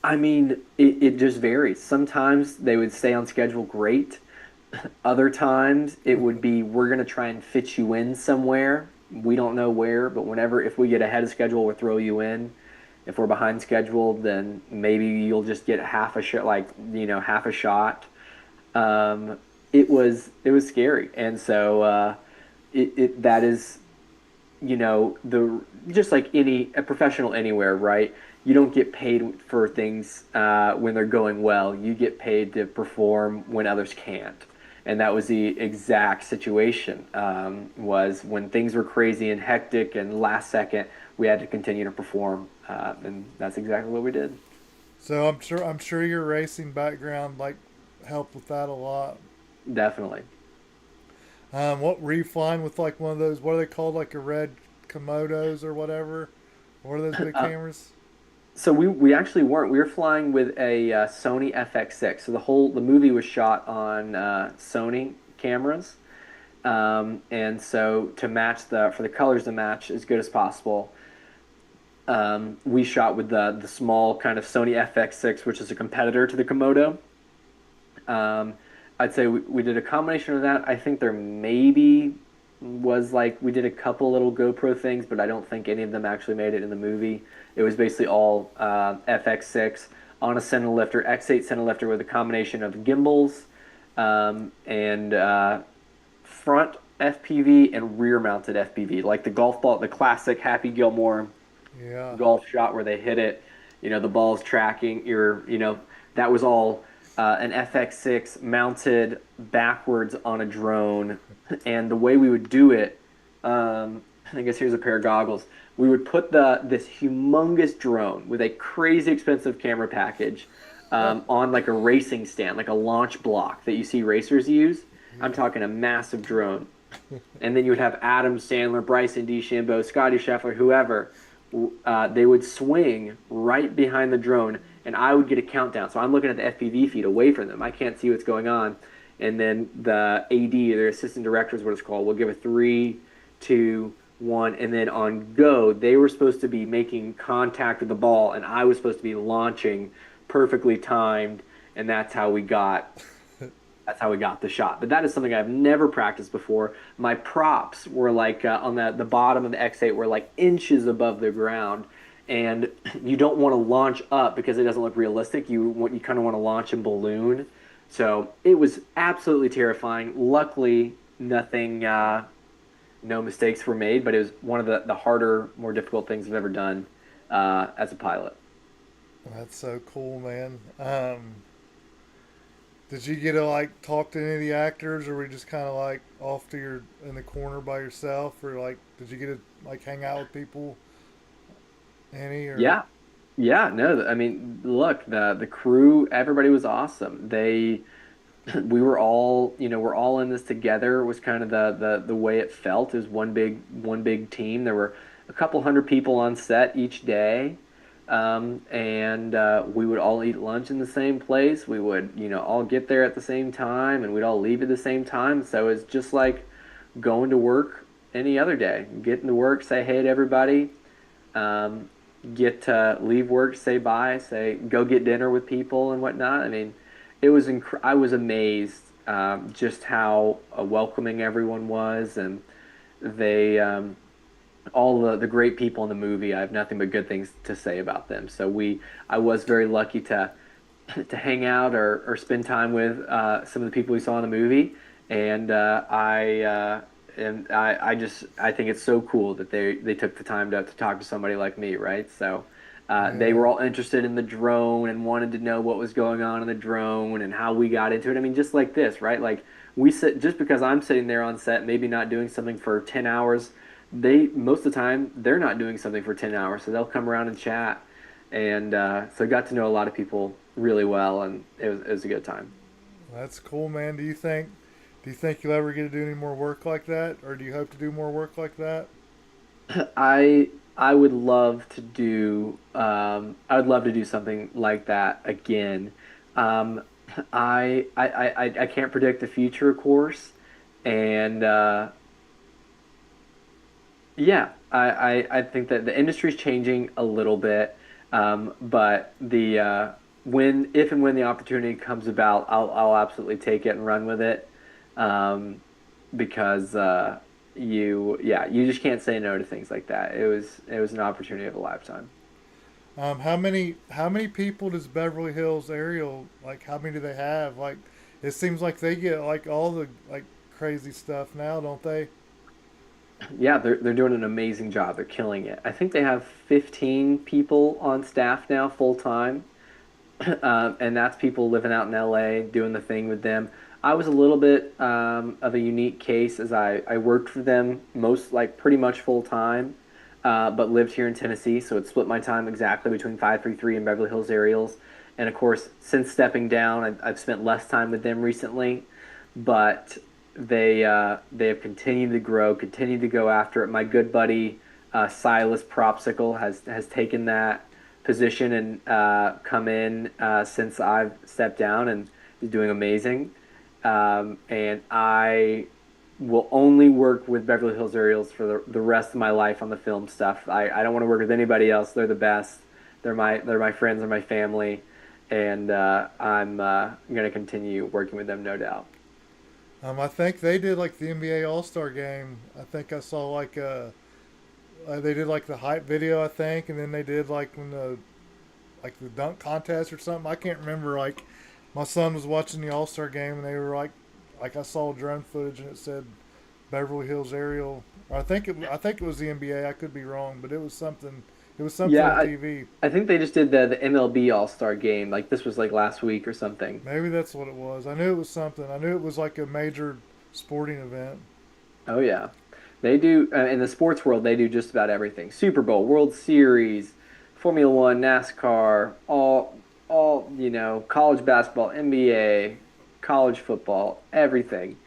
I mean, it just varies. Sometimes they would stay on schedule great. Other times it would be, we're going to try and fit you in somewhere. We don't know where, but if we get ahead of schedule, we'll throw you in. If we're behind schedule, then maybe you'll just get half a shot, like, half a shot. It was scary. And so that is, the just like any a professional anywhere, right? You don't get paid for things when they're going well. You get paid to perform when others can't, and that was the exact situation. Was when things were crazy and hectic and last second, we had to continue to perform, and that's exactly what we did. So I'm sure your racing background like helped with that a lot. Definitely. What were you flying with? Like one of those? What are they called? Like a red Komodos or whatever? What are those big Uh, cameras? so we actually weren't. We were flying with a Sony FX6. So the movie was shot on Sony cameras. And so to match the for the colors to match as good as possible, we shot with the small kind of Sony FX6, which is a competitor to the Komodo. Um, I'd say we did a combination of that. I think there maybe was like we did a couple little GoPro things, but I don't think any of them actually made it in the movie. It was basically all FX6 on a center lifter, X8 center lifter with a combination of gimbals and front FPV and rear mounted FPV, like the golf ball, the classic Happy Gilmore Yeah. golf shot where they hit it, the ball's tracking. That was all an FX6 mounted backwards on a drone. And the way we would do it, I guess here's a pair of goggles. We would put this humongous drone with a crazy expensive camera package on like a racing stand, like a launch block that you see racers use. I'm Yeah. talking a massive drone. And then you would have Adam Sandler, Bryson DeChambeau, Scotty Scheffler, whoever. They would swing right behind the drone, and I would get a countdown. So I'm looking at the FPV feed away from them. I can't see what's going on. And then the AD, their assistant director is what it's called, will give a three, two, one, and then on go, they were supposed to be making contact with the ball, and I was supposed to be launching perfectly timed, and that's how we got the shot. But that is something I've never practiced before. My props were like on the bottom of the X8 were like inches above the ground, and you don't want to launch up because it doesn't look realistic. You kind of want to launch in balloon. So it was absolutely terrifying. Luckily, nothing, no mistakes were made, but it was one of the harder, more difficult things I've ever done as a pilot. That's so cool, man. Did you get to like talk to any of the actors, or were you just kind of like off to your in the corner by yourself, or like did you get to like hang out with people any or? Yeah, yeah, no, I mean, look, the crew, everybody was awesome. We were all, we're all in this together was kind of the way it felt. It was one big team. There were a couple hundred people on set each day. And we would all eat lunch in the same place. We would, all get there at the same time and we'd all leave at the same time. So it's just like going to work any other day. Getting to work, say hey to everybody, um, get to leave work, say bye, say go get dinner with people and whatnot. I mean, I was amazed just how welcoming everyone was, and they all the great people in the movie. I have nothing but good things to say about them. I was very lucky to hang out or spend time with some of the people we saw in the movie, and I think it's so cool that they took the time to talk to somebody like me, right? So they Yeah. were all interested in the drone and wanted to know what was going on in the drone and how we got into it. I mean, just like this, right? Like we sit just because I'm sitting there on set, maybe not doing something for 10 hours. They most of the time they're not doing something for 10 hours, so they'll come around and chat. And so I got to know a lot of people really well, and it was a good time. That's cool, man. Do you think you'll ever get to do any more work like that, or do you hope to do more work like that? I would love to do something like that again. Um, I can't predict the future, of course, and yeah, I think that the industry's changing a little bit, but when if and when the opportunity comes about, I'll absolutely take it and run with it, um, because you just can't say no to things like that. It was an opportunity of a lifetime. How many people does Beverly Hills Aerial like? How many do they have? Like, it seems like they get like all the like crazy stuff now, don't they? Yeah, they're doing an amazing job. They're killing it. I think they have 15 people on staff now full time. And that's people living out in LA doing the thing with them. I was a little bit of a unique case as I worked for them most like pretty much full time. but lived here in Tennessee, so it split my time exactly between 533 and Beverly Hills Ariels. And of course, since stepping down, I've spent less time with them recently, but they have continued to grow, continued to go after it. My good buddy Silas Propsicle has taken that position and come in since I've stepped down and is doing amazing. And I will only work with Beverly Hills Ariels for the rest of my life on the film stuff. I don't want to work with anybody else. They're the best. They're my friends. They're my family, and I'm gonna continue working with them, no doubt. I think they did like the NBA All Star game. I think I saw they did like the hype video, I think, and then they did like the dunk contest or something. I can't remember. Like my son was watching the All Star game, and they were like I saw drone footage, and it said Beverly Hills Ariel. I think it was the NBA. I could be wrong, but it was something. It was something Yeah, on TV. I think they just did the MLB All Star game. Like this was like last week or something. Maybe that's what it was. I knew it was something. I knew it was like a major sporting event. Oh yeah, they do in the sports world. They do just about everything: Super Bowl, World Series, Formula One, NASCAR, all college basketball, NBA, college football, everything.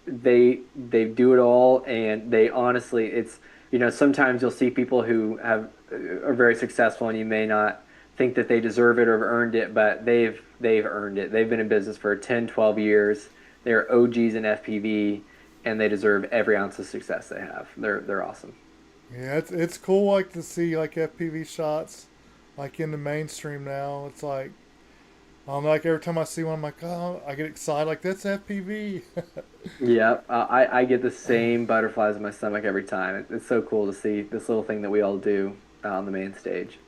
They do it all, and they honestly, it's sometimes you'll see people who are very successful, and you may not think that they deserve it or have earned it, but they've earned it. They've been in business for 10, 12 years. They're OGs in FPV, and they deserve every ounce of success they have. They're awesome. Yeah, it's cool like to see like FPV shots like in the mainstream now. It's like like every time I see one, I'm like, oh, I get excited. Like that's FPV. Yeah, I get the same butterflies in my stomach every time. It's so cool to see this little thing that we all do on the main stage.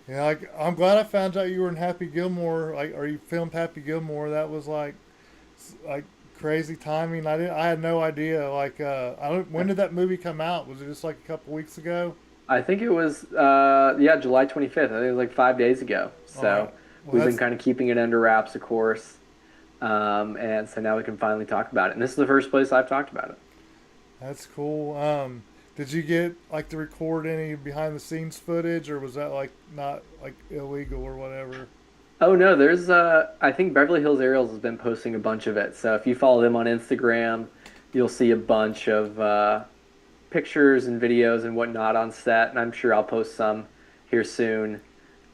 Yeah, like I'm glad I found out you were in Happy Gilmore. Like, or you filmed Happy Gilmore. That was like crazy timing. I had no idea. Like, I don't. When did that movie come out? Was it just like a couple weeks ago? I think it was yeah, July 25th. I think it was like 5 days ago. All right. So Well, we've been that's kind of keeping it under wraps, of course. And so now we can finally talk about it. And this is the first place I've talked about it. that's cool. Did you get like to record any behind the scenes footage, or was that like not like illegal or whatever? Oh no, there's I think Beverly Hills Aerials has been posting a bunch of it. So if you follow them on Instagram, you'll see a bunch of pictures and videos and whatnot on set, and I'm sure I'll post some here soon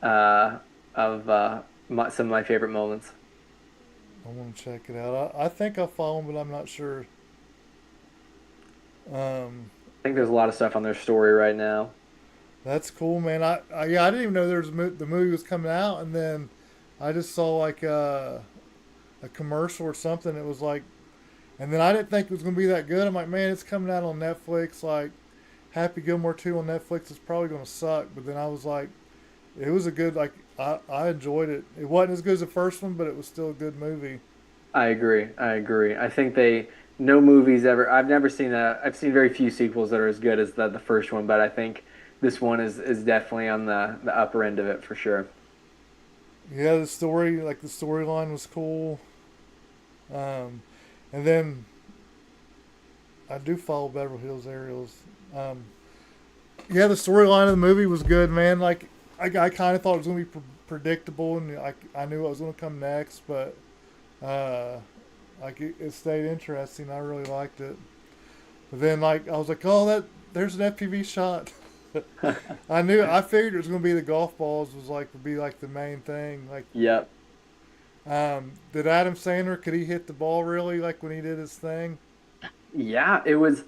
of some of my favorite moments. I want to check it out. I think I follow them, but I'm not sure. Um, I think there's a lot of stuff on their story right now. that's cool, man. Yeah, I didn't even know the movie was coming out, and then I just saw like a commercial or something. It was like, and then I didn't think it was gonna be that good. I'm like, man, it's coming out on Netflix. Like, Happy Gilmore 2 on Netflix is probably gonna suck. But then I was like, it was a good like I enjoyed it. It wasn't as good as the first one, but it was still a good movie. I agree. I agree. I think no movies ever. I've never seen I've seen very few sequels that are as good as the first one, but I think this one is definitely on the upper end of it for sure. Yeah, the storyline was cool. Um, and then I do follow Beverly Hills Ariels. Um, yeah, the storyline of the movie was good, man. Like I kind of thought it was gonna be predictable, and I knew what was gonna come next, but uh, it stayed interesting. I really liked it. But then like I was like, oh, that there's an FPV shot. I figured it was gonna be the golf balls would be like the main thing. Like, Yep. did Adam Sandler could he hit the ball really like when he did his thing? Yeah, it was.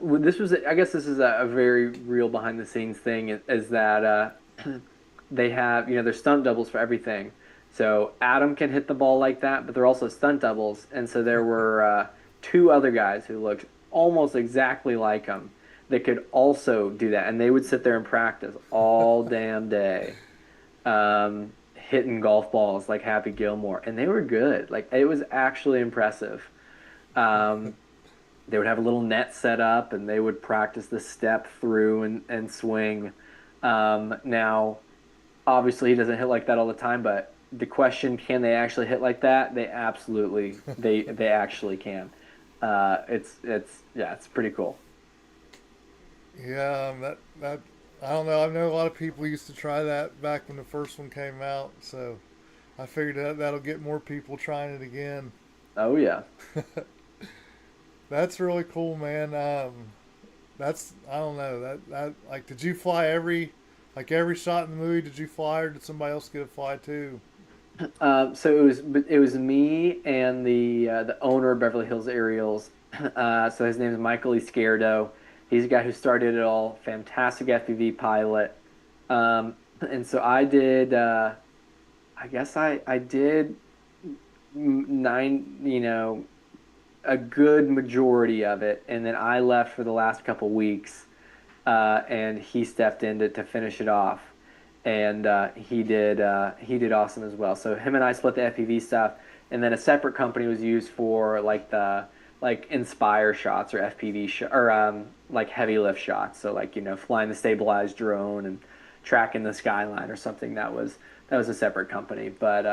This was. I guess this is a very real behind the scenes thing. Is that they have they're stunt doubles for everything. So Adam can hit the ball like that, but they're also stunt doubles, and so there were two other guys who looked almost exactly like him that could also do that, and they would sit there and practice all damn day, hitting golf balls like Happy Gilmore, and they were good. Like it was actually impressive. Um, they would have a little net set up and they would practice the step through and swing. Now, obviously, he doesn't hit like that all the time, but the question, can they actually hit like that? They absolutely, they actually can. It's yeah, it's pretty cool. Yeah, that I don't know. I know a lot of people used to try that back when the first one came out, so I figured that'll get more people trying it again. Oh yeah. That's really cool, man. That's I don't know that like did you fly every shot in the movie? Did you fly or did somebody else get to fly too? So it was me and the owner of Beverly Hills Aerials. So his name is Michael Izquierdo. He's the guy who started it all. Fantastic FPV pilot. And so I did. I guess I did nine. A good majority of it, and then I left for the last couple weeks, and he stepped in to finish it off, and he did awesome as well. So him and I split the FPV stuff, and then a separate company was used for like the like Inspire shots or FPV or like heavy lift shots. So like flying the stabilized drone and tracking the skyline or something. That was a separate company, but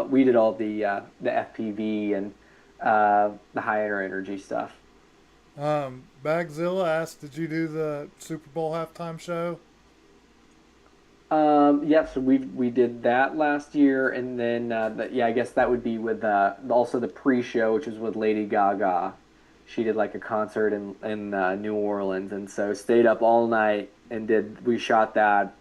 we did all the FPV and the higher energy stuff. Bagzilla asked, did you do the Super Bowl halftime show? Yep. So we did that last year, and then yeah, I guess that would be with also the pre-show, which was with Lady Gaga. She did like a concert in New Orleans, and so stayed up all night and did. We shot that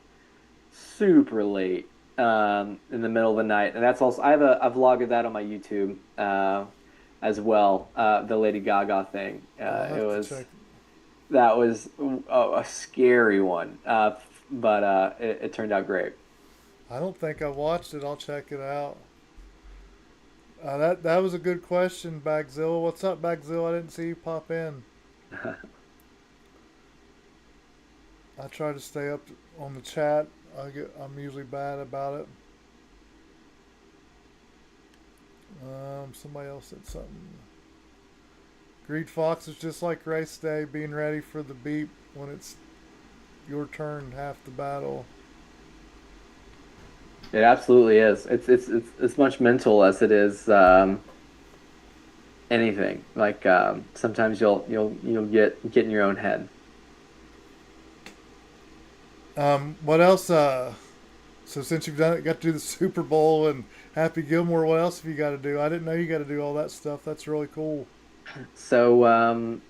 super late in the middle of the night, and that's also I have a vlog of that on my YouTube as well. The Lady Gaga thing. I'll It have to was check. that was a scary one, but it turned out great. I don't think I watched it. I'll check it out. That was a good question, Bagzilla. What's up, Bagzilla? I didn't see you pop in. I try to stay up on the chat. I'm usually bad about it. Somebody else said something. Greed Fox is just like race day, being ready for the beep when it's your turn, half the battle. It absolutely is. It's as much mental as it is anything. Like sometimes you'll get in your own head. What else? So since you've got to do the Super Bowl and Happy Gilmore, what else have you got to do? I didn't know you got to do all that stuff. That's really cool. So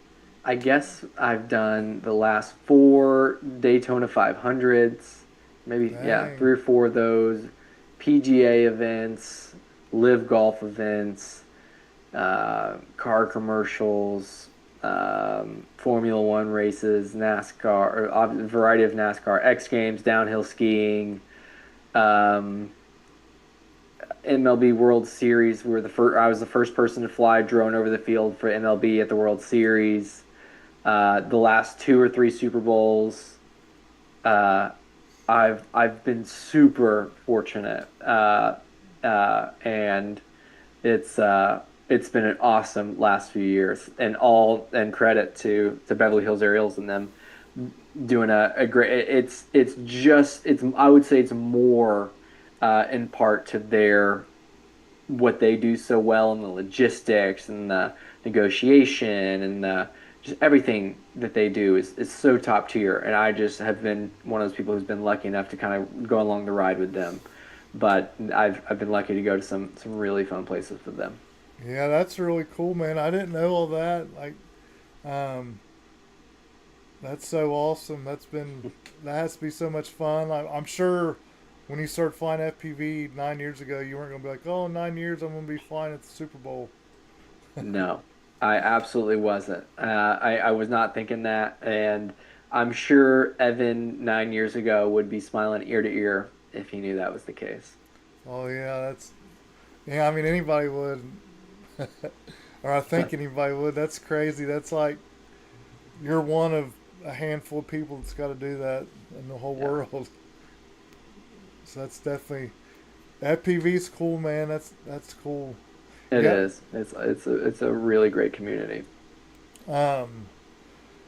I guess I've done the last four Daytona 500s, maybe yeah, Dang. three or four of those, PGA events, live golf events, car commercials, Formula One races, NASCAR, or a variety of NASCAR, X Games, downhill skiing, um, MLB World Series. I was the first person to fly a drone over the field for MLB at the World Series. The last two or three Super Bowls. Uh, I've been super fortunate, and it's been an awesome last few years, and credit to Beverly Hills Aerials and them doing a great. It's I would say it's more in part to their what they do so well in the logistics and the negotiation and just everything that they do is so top tier. And I just have been one of those people who's been lucky enough to kind of go along the ride with them. But I've been lucky to go to some really fun places with them. Yeah, that's really cool, man. I didn't know all that. Um, that's so awesome. That has to be so much fun. I'm sure when you started flying FPV 9 years ago, you weren't gonna be like, oh, 9 years, I'm gonna be flying at the Super Bowl. No, I absolutely wasn't. I was not thinking that, and I'm sure Evan 9 years ago would be smiling ear to ear if he knew that was the case. Oh yeah, yeah. I mean, anybody would, or I think anybody would. That's crazy. That's like you're one of a handful of people that's got to do that in the whole Yeah, world. So that's definitely FPV's cool, man. That's cool. it Yeah. is. It's a really great community. Um.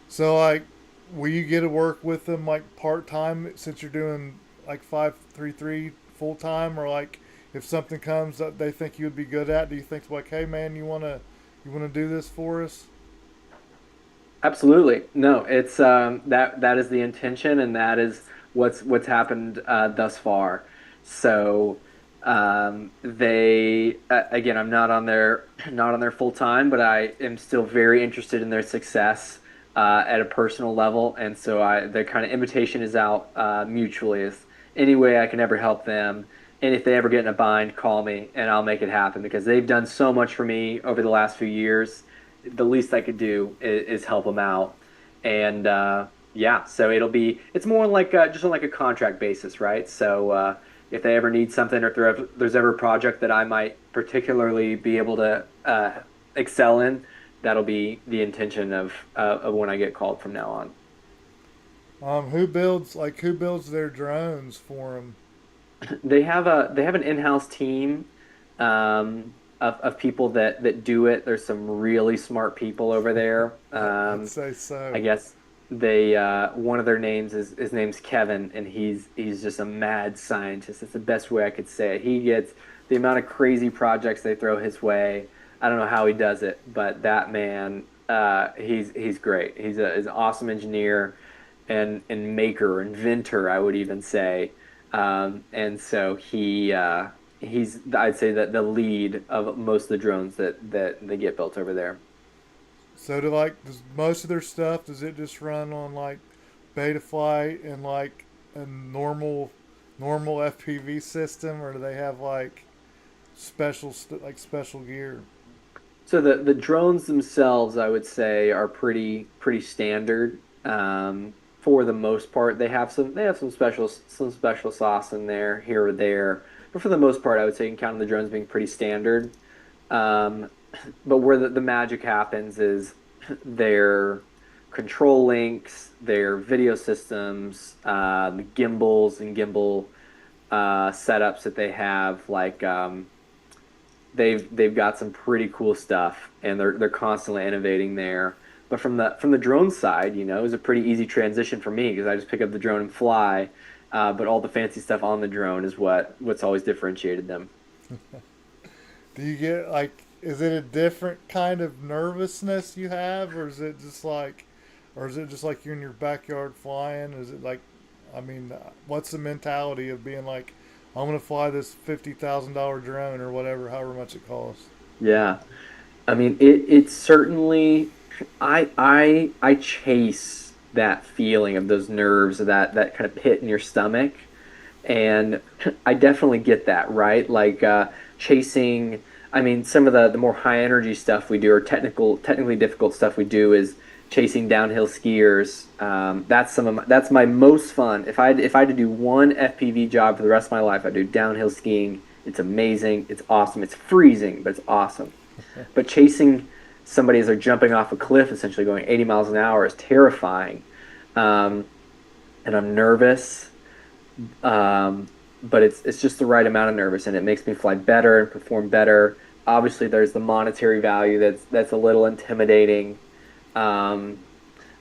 So like, will you get to work with them like part time since you're doing like 533 full time, or like if something comes that they think you would be good at, do you think like, hey man, you wanna do this for us? Absolutely. No, it's that is the intention, and that is what's happened thus far. So they again, I'm not on their not on their full time, but I am still very interested in their success at a personal level, and so I the kind of invitation is out mutually. Is any way I can ever help them, and if they ever get in a bind, call me, and I'll make it happen because they've done so much for me over the last few years. The least I could do is help them out. And yeah, so it's more like just on like a contract basis, right? So if they ever need something, or if there's ever a project that I might particularly be able to excel in, that'll be the intention of when I get called from now on. Who builds their drones for them? They have an in-house team of people that do it. There's some really smart people over there. I'd say I so. guess they one of their names is his name's Kevin, and he's just a mad scientist. It's the best way I could say it. He gets the amount of crazy projects they throw his way. I don't know how he does it, but that man, he's great. He's an awesome engineer and maker, inventor, I would even say. And so he's I'd say that the lead of most of the drones that they get built over there. So does most of their stuff, does it just run on like Betaflight and like a normal FPV system, or do they have like special gear? So the drones themselves, I would say, are pretty standard. For the most part, they have some special sauce in there here or there, but for the most part, I would say you can count on the drones being pretty standard. Um, but where the magic happens is their control links, their video systems, the gimbals and gimbal setups that they have, like they've got some pretty cool stuff, and they're constantly innovating there. But from the drone side, it was a pretty easy transition for me because I just pick up the drone and fly. But all the fancy stuff on the drone is what's always differentiated them. Do you get is it a different kind of nervousness you have, or is it just like you're in your backyard flying? Is it like, I mean, what's the mentality of being like, I'm gonna fly this $50,000 drone or whatever, however much it costs? Yeah, I mean it's certainly I chase that feeling of those nerves, that kind of pit in your stomach, and I definitely get that, right? Like chasing. I mean, some of the more high energy stuff we do, or technically difficult stuff we do, is chasing downhill skiers. That's my most fun. If I had to do one FPV job for the rest of my life, I'd do downhill skiing. It's amazing. It's awesome. It's freezing, but it's awesome. But chasing somebody as they're jumping off a cliff, essentially going 80 miles an hour, is terrifying. Um, and I'm nervous, um, but it's just the right amount of nervous, and it makes me fly better and perform better. Obviously, there's the monetary value that's a little intimidating, um,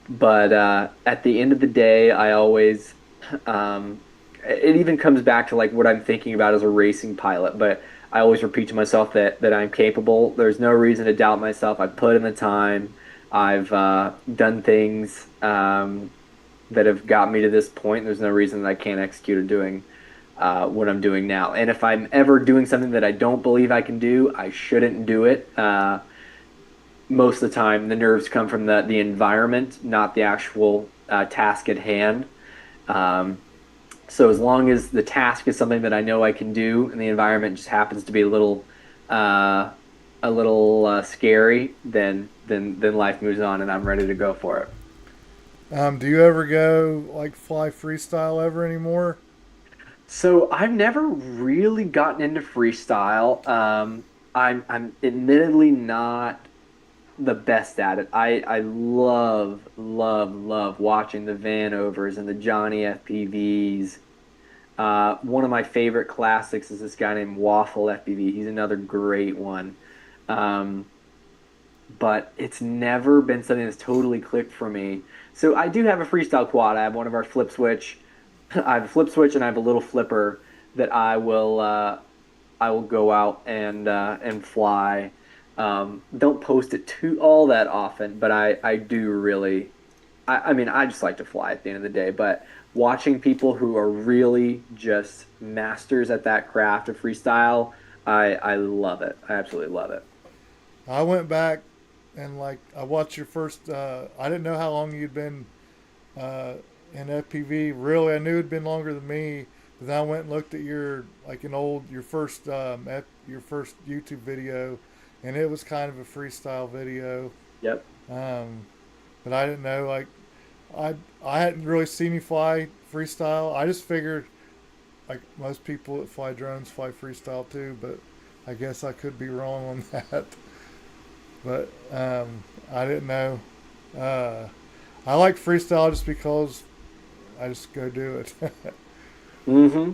but at the end of the day, I always it even comes back to like what I'm thinking about as a racing pilot. But I always repeat to myself that I'm capable. There's no reason to doubt myself. I've put in the time. I've done things that have got me to this point. There's no reason that I can't execute or doing what I'm doing now. And if I'm ever doing something that I don't believe I can do, I shouldn't do it. Most of the time, the nerves come from the environment, not the actual task at hand. Um, so as long as the task is something that I know I can do, and the environment just happens to be uh, a little scary, then life moves on, and I'm ready to go for it. Do you ever go like fly freestyle ever anymore? So I've never really gotten into freestyle. I'm admittedly not the best at it. I love watching the Vanovers and the Johnny FPVs. One of my favorite classics is this guy named Waffle FPV. He's another great one. Um, but it's never been something that's totally clicked for me. So I do have a freestyle quad. I have one of our flip switch. I have a flip switch, and I have a little flipper that I will go out and fly. Don't post it too all that often, but I do really. I mean, I just like to fly at the end of the day, but watching people who are really just masters at that craft of freestyle, I love it. I absolutely love it. I went back and like I watched your first. I didn't know how long you'd been uh, in FPV. Really, I knew it'd been longer than me. But then I went and looked at your like an old your first YouTube video, and it was kind of a freestyle video. Yep. Um, but I didn't know like I I hadn't really seen you fly freestyle. I just figured like most people that fly drones fly freestyle too, but I guess I could be wrong on that. But I didn't know. Uh, I like freestyle just because I just go do it. Hmm.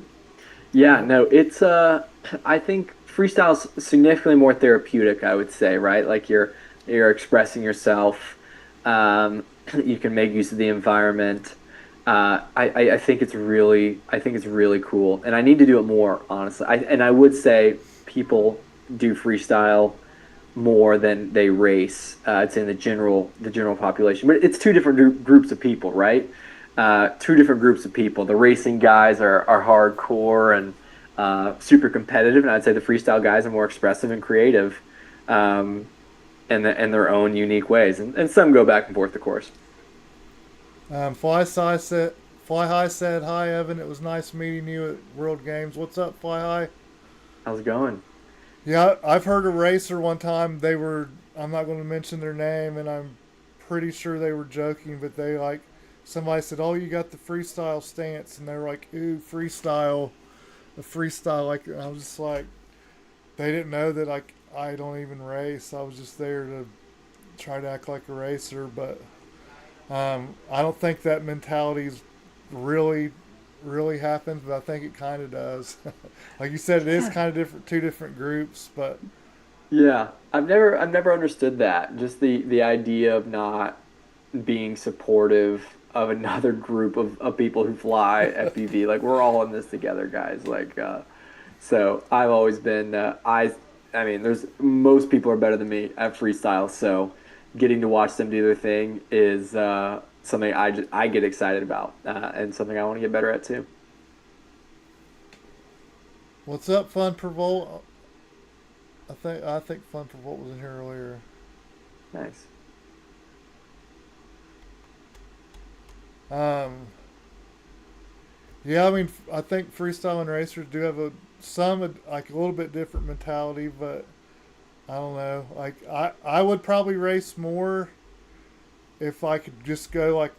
Yeah, no, it's I think freestyle's significantly more therapeutic, I would say, right? Like you're expressing yourself. Um, you can make use of the environment. I think I think it's really cool, and I need to do it more, honestly. And I would say people do freestyle more than they race. It's in the general population, but it's two different groups of people, right? Two different groups of people. The racing guys are hardcore and super competitive, and I'd say the freestyle guys are more expressive and creative, um, in their own unique ways. And some go back and forth, of course. Fly High said hi, Evan. It was nice meeting you at World Games. What's up, Fly High? How's it going? Yeah, I've heard a racer one time. They were. I'm not going to mention their name, and I'm pretty sure they were joking, but they like somebody said, "Oh, you got the freestyle stance," and they were like, "Ooh, freestyle." The freestyle, like I was just like, they didn't know that like I don't even race. I was just there to try to act like a racer, but I don't think that mentality's really really happens, but I think it kind of does. Like you said, it is kind of different, two different groups, but Yeah, I've never understood that. Just the idea of not being supportive of another group of people who fly FPV. Like we're all in this together, guys. So I've always been I mean, there's most people are better than me at freestyle. So getting to watch them do their thing is something I get excited about and something I want to get better at too. what's up, Fun per Volt? I think Fun per Volt was in here earlier. Nice. Um, yeah, I mean, I think freestyle and racers do have like a little bit different mentality, but I don't know. Like I would probably race more if I could just go like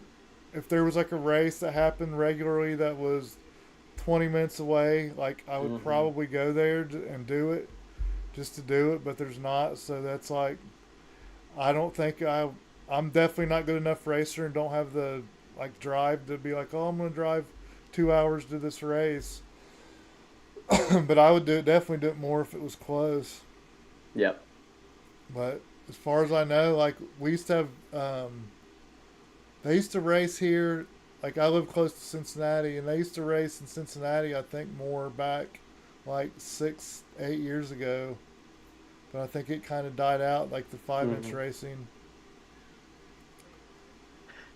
if there was like a race that happened regularly that was 20 minutes away, like I would Hmm. probably go there and do it just to do it, but there's not, so that's like I don't think I'm definitely not good enough racer and don't have the like drive to be like, "Oh, I'm going to drive 2 hours to this race." But I would definitely do it more if it was close. Yep. But as far as I know, like we used to have, they used to race here. Like I live close to Cincinnati, and they used to race in Cincinnati. I think more back, like 6, 8 years ago. But I think it kind of died out, like the 5 inch Hmm. racing.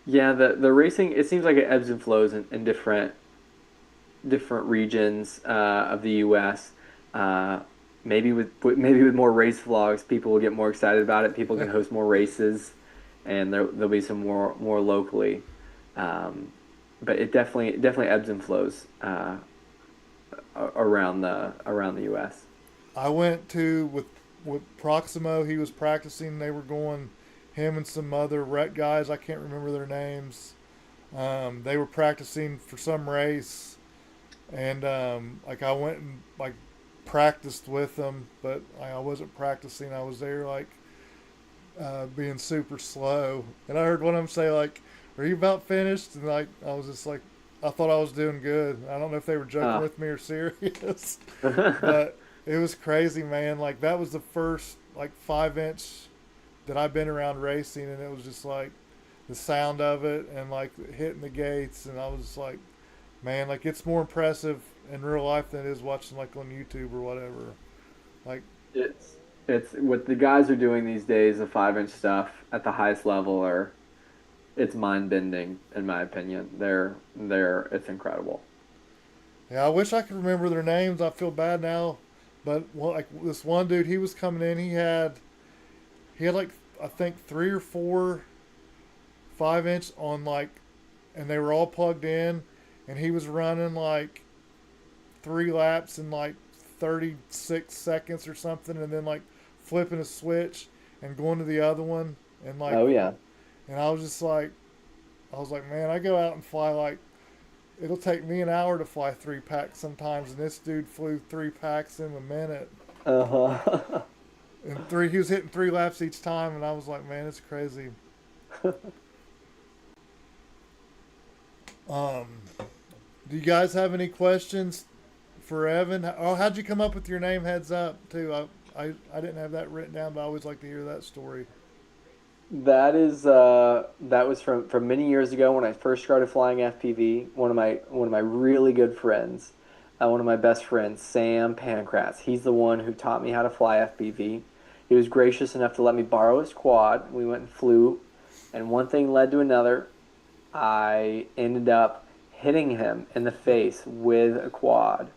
Yeah, the racing it seems like it ebbs and flows in different regions of the U.S. Uh, maybe with more race vlogs, people will get more excited about it. People can host more races, and there'll be some more locally. Um, but it definitely ebbs and flows around the U.S. I went to with Proximo. He was practicing. They were going, him and some other rec guys. I can't remember their names. They were practicing for some race, and like I went and like practiced with them, but I wasn't practicing. I was there like being super slow, and I heard one of them say like, "Are you about finished?" And like I was just like, I thought I was doing good. I don't know if they were joking Uh, with me or serious, but it was crazy, man. Like that was the first like 5 inch that I've been around racing, and it was just like the sound of it and like hitting the gates, and I was just like, man, like it's more impressive in real life than it is watching like on YouTube or whatever. Like, it's It's what the guys are doing these days, the 5 inch stuff at the highest level are it's mind bending in my opinion. They're it's incredible. Yeah, I wish I could remember their names. I feel bad now, but well, like this one dude, he was coming in. He had like I think 3 or 4 5 inch on like, and they were all plugged in, and he was running like 3 laps in like 36 seconds or something, and then like flipping a switch and going to the other one, and like, Oh yeah. and I was just like, I was like, man, I go out and fly like it'll take me an hour to fly 3 packs sometimes, and this dude flew 3 packs in a minute. Uh-huh. And three, he was hitting 3 laps each time, and I was like, man, it's crazy. Um, do you guys have any questions for Evan? Oh, how'd you come up with your name Heads Up too? I didn't have that written down, but I always like to hear that story. That was from many years ago when I first started flying FPV. One of my really good friends, one of my best friends, Sam Pancratz. He's the one who taught me how to fly FPV. He was gracious enough to let me borrow his quad. We went and flew, and one thing led to another. I ended up hitting him in the face with a quad,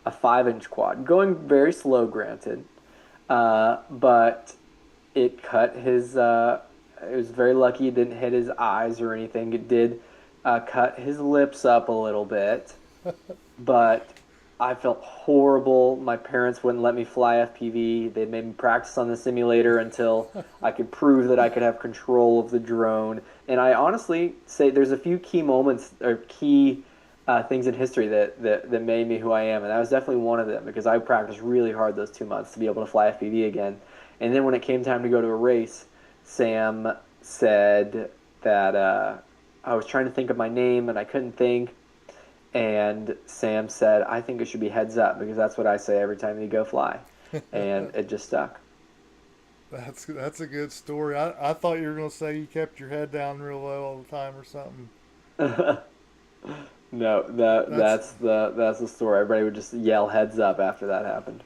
a 5 inch quad, going very slow, granted, but it cut his. It was very lucky it didn't hit his eyes or anything. It did cut his lips up a little bit, but I felt horrible. My parents wouldn't let me fly FPV. They made me practice on the simulator until I could prove that I could have control of the drone. And I honestly say there's a few key moments or key things in history that made me who I am. And that was definitely one of them because I practiced really hard those 2 months to be able to fly FPV again. And then when it came time to go to a race, Sam said that I was trying to think of my name and I couldn't think. And Sam said, I think it should be Heads Up because that's what I say every time you go fly. And it just stuck. That's a good story. I thought you were gonna say you kept your head down real low all the time or something. No, that That's that's the story. Everybody would just yell Heads Up after that happened.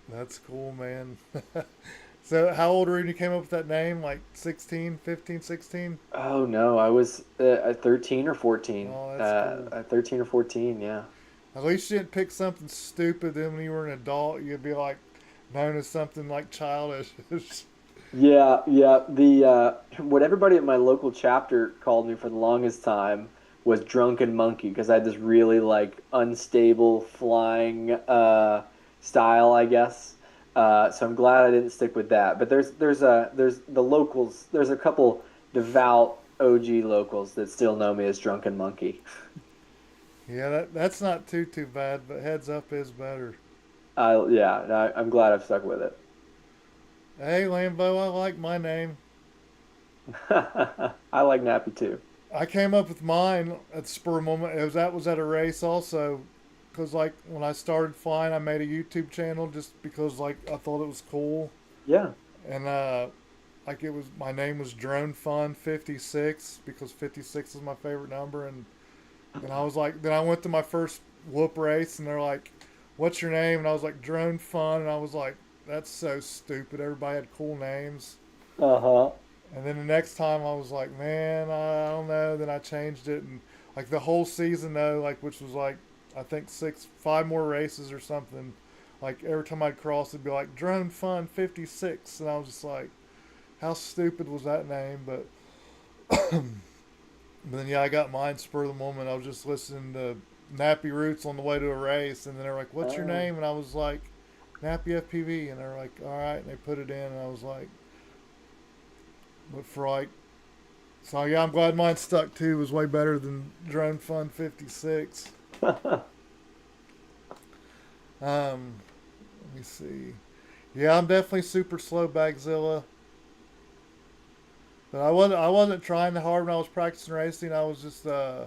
that's cool, man. So how old were you when you came up with that name? Like 16, 15, 16? Oh no, I was 13 or 14. Oh, that's cool. 13 or 14, yeah. At least you didn't pick something stupid. Then when you were an adult, you'd be like known as something like childish. Yeah, yeah. The what everybody at my local chapter called me for the longest time was Drunken Monkey because I had this really like unstable flying style, I guess. So I'm glad I didn't stick with that. But there's the locals. There's a couple devout OG locals that still know me as Drunken Monkey. Yeah, that's not too bad. But heads up is better. I'm glad I've stuck with it. Hey, Lambo, I like my name. I like Nappy too. I came up with mine at the spur of the moment. That was at a race also, because like when I started flying, I made a YouTube channel just because like I thought it was cool, Yeah. and like it was my name was Drone Fun 56 because 56 is my favorite number, and I was like, then I went to my first whoop race, and they're like, "What's your name?" And I was like, Drone Fun, and I was like, that's so stupid. Everybody had cool names. Uh-huh. And then the next time I was like, man, I don't know. Then I changed it, and like the whole season though, like which was like I think 5 more races or something. Like every time I'd cross, it'd be like Drone Fun 56, and I was just like, how stupid was that name? But then yeah, I got mine spur of the moment. I was just listening to Nappy Roots on the way to a race, and then they're like, "What's your Oh. name?" And I was like, "Nappy FPV," and they're like, "All right," and they put it in, and I was like, "But for like." So yeah, I'm glad mine stuck too. It was way better than Drone Fun 56. Let me see. Yeah, I'm definitely super slow Bagzilla. But I wasn't trying hard when I was practicing racing. I was just I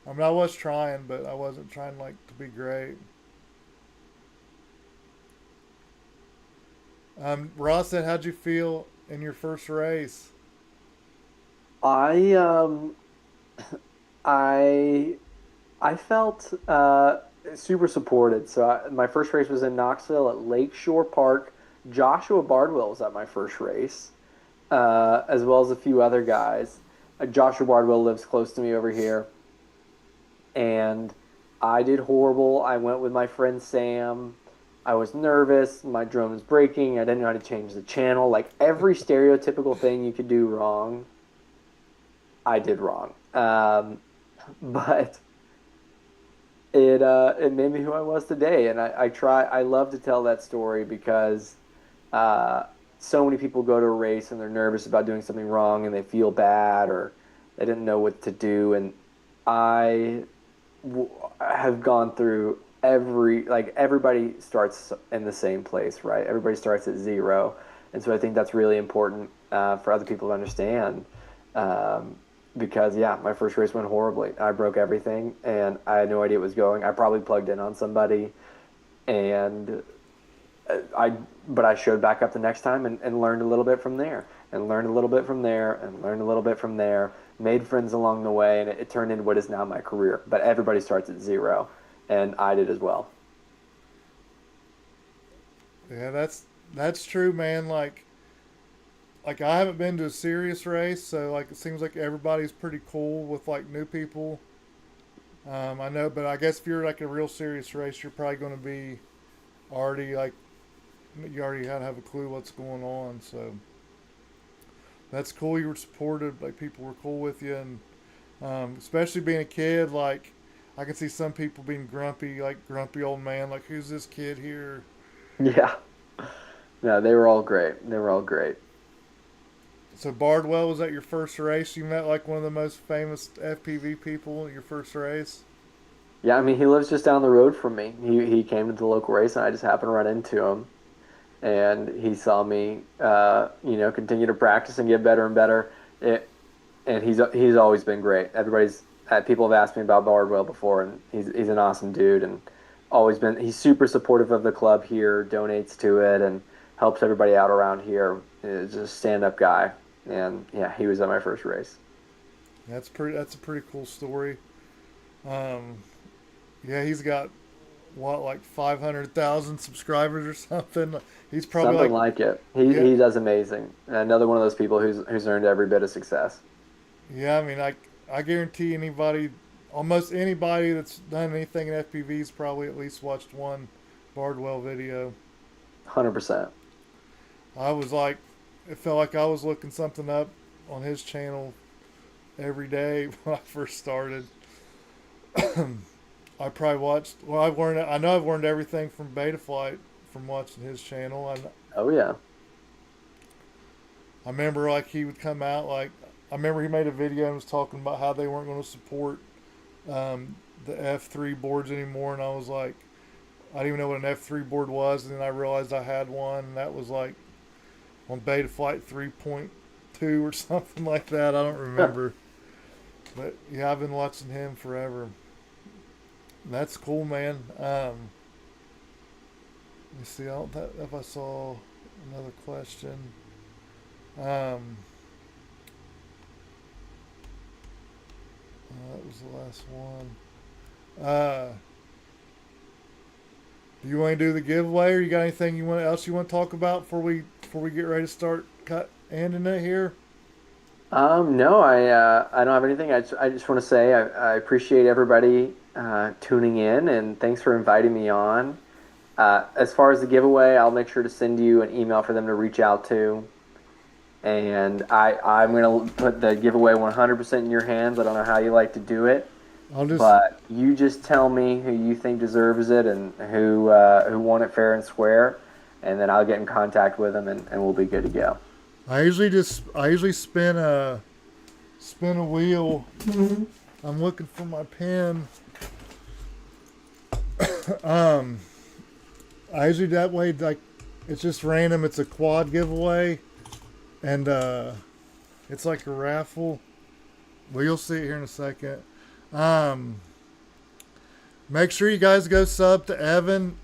mean I was trying, but I wasn't trying like to be great. Ross said, "How'd you feel in your first race?" I I I felt super supported. So my first race was in Knoxville at Lakeshore Park Joshua Bardwell was at my first race, as well as a few other guys. Joshua Bardwell lives close to me over here, and I did horrible. I went with my friend Sam. I was nervous. My drone was breaking. I didn't know how to change the channel. Like every stereotypical thing you could do wrong, I did wrong. But it made me who I was today, and I love to tell that story because uh, so many people go to a race and they're nervous about doing something wrong and they feel bad or they didn't know what to do, and I have gone through everybody starts in the same place, right? Everybody starts at zero, and so I think that's really important for other people to understand. Um, because yeah, my first race went horribly. I broke everything, and I had no idea what was going. I probably plugged in on somebody, and I but I showed back up the next time and learned a little bit from there, and learned a little bit from there, and learned a little bit from there. Made friends along the way, and it turned into what is now my career. But everybody starts at zero, and I did as well. Yeah, that's true, man. Like I haven't been to a serious race, so like it seems like everybody's pretty cool with like new people. I know, but I guess if you're like a real serious race, you're probably going to be already like you already had to have a clue what's going on. So that's cool. You were supported. Like people were cool with you, and especially being a kid. Like I can see some people being grumpy, like grumpy old man. Like who's this kid here? Yeah, no, they were all great. They were all great. So Bardwell was at your first race. You met like one of the most famous FPV people at your first race. Yeah, I mean, he lives just down the road from me. He came to the local race, and I just happened to run into him. And he saw me, continue to practice and get better and better. And he's always been great. People have asked me about Bardwell before, and he's an awesome dude, and always been. He's super supportive of the club here, donates to it, and helps everybody out around here. He's a stand up guy, and yeah, he was at my first race. That's pretty. That's a pretty cool story. Um, yeah, he's got what like 500,000 subscribers or something. He's probably Something like like it. yeah, He does amazing. Another one of those people who's earned every bit of success. yeah. I mean, I guarantee anybody, almost anybody that's done anything in FPV's probably at least watched one Bardwell video. 100%. I was like, it felt like I was looking something up on his channel every day when I first started. I probably watched. Well, I've learned. I know I've learned everything from Betaflight from watching his channel. And Oh yeah. I remember like he would come out like I remember he made a video and was talking about how they weren't going to support the F3 boards anymore, and I was like, I didn't even know what an F3 board was, and then I realized I had one, and that was like on Betaflight 3.2 or something like that. I don't remember, but yeah, I've been watching him forever. That's cool, man. Let me see. I don't if I saw another question. Um, that was the last one. Do you want to do the giveaway, or you got anything else you want to talk about before we get ready to start ending it here? No, I don't have anything. I just want to say I appreciate everybody tuning in, and thanks for inviting me on. As far as the giveaway, I'll make sure to send you an email for them to reach out to. And I'm going to put the giveaway 100% in your hands. I don't know how you like to do it, I'll just but you just tell me who you think deserves it and who won it fair and square, and then I'll get in contact with them, and we'll be good to go. I usually spin a wheel. I'm looking for my pen. Um, I usually that way like it's just random. It's a quad giveaway, and it's like a raffle. Well, you'll see it here in a second. Um, Make sure you guys go sub to Evan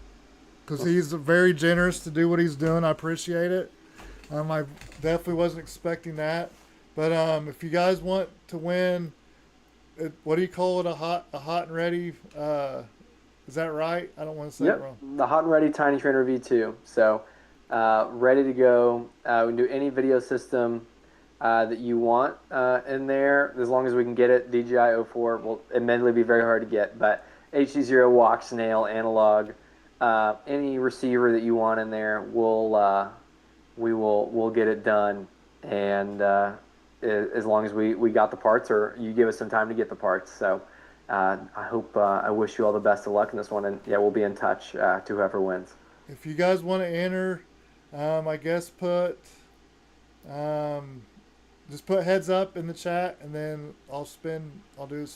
because he's very generous to do what he's doing. I appreciate it. I definitely wasn't expecting that. But if you guys want to win, what do you call it? A hot and ready. Is that right? I don't want to say it Yep, wrong. the Hot and Ready Tiny Trainer V2. So ready to go. We can do any video system that you want in there, as long as we can get it. DJI O4 will admittedly be very hard to get, but HD0, walk, snail, analog, any receiver that you want in there, we'll get it done. And as long as we got the parts, or you give us some time to get the parts. So I wish you all the best of luck in this one, and yeah, we'll be in touch to whoever wins. If you guys want to enter, I guess um, just put heads up in the chat, and then I'll spin. I'll do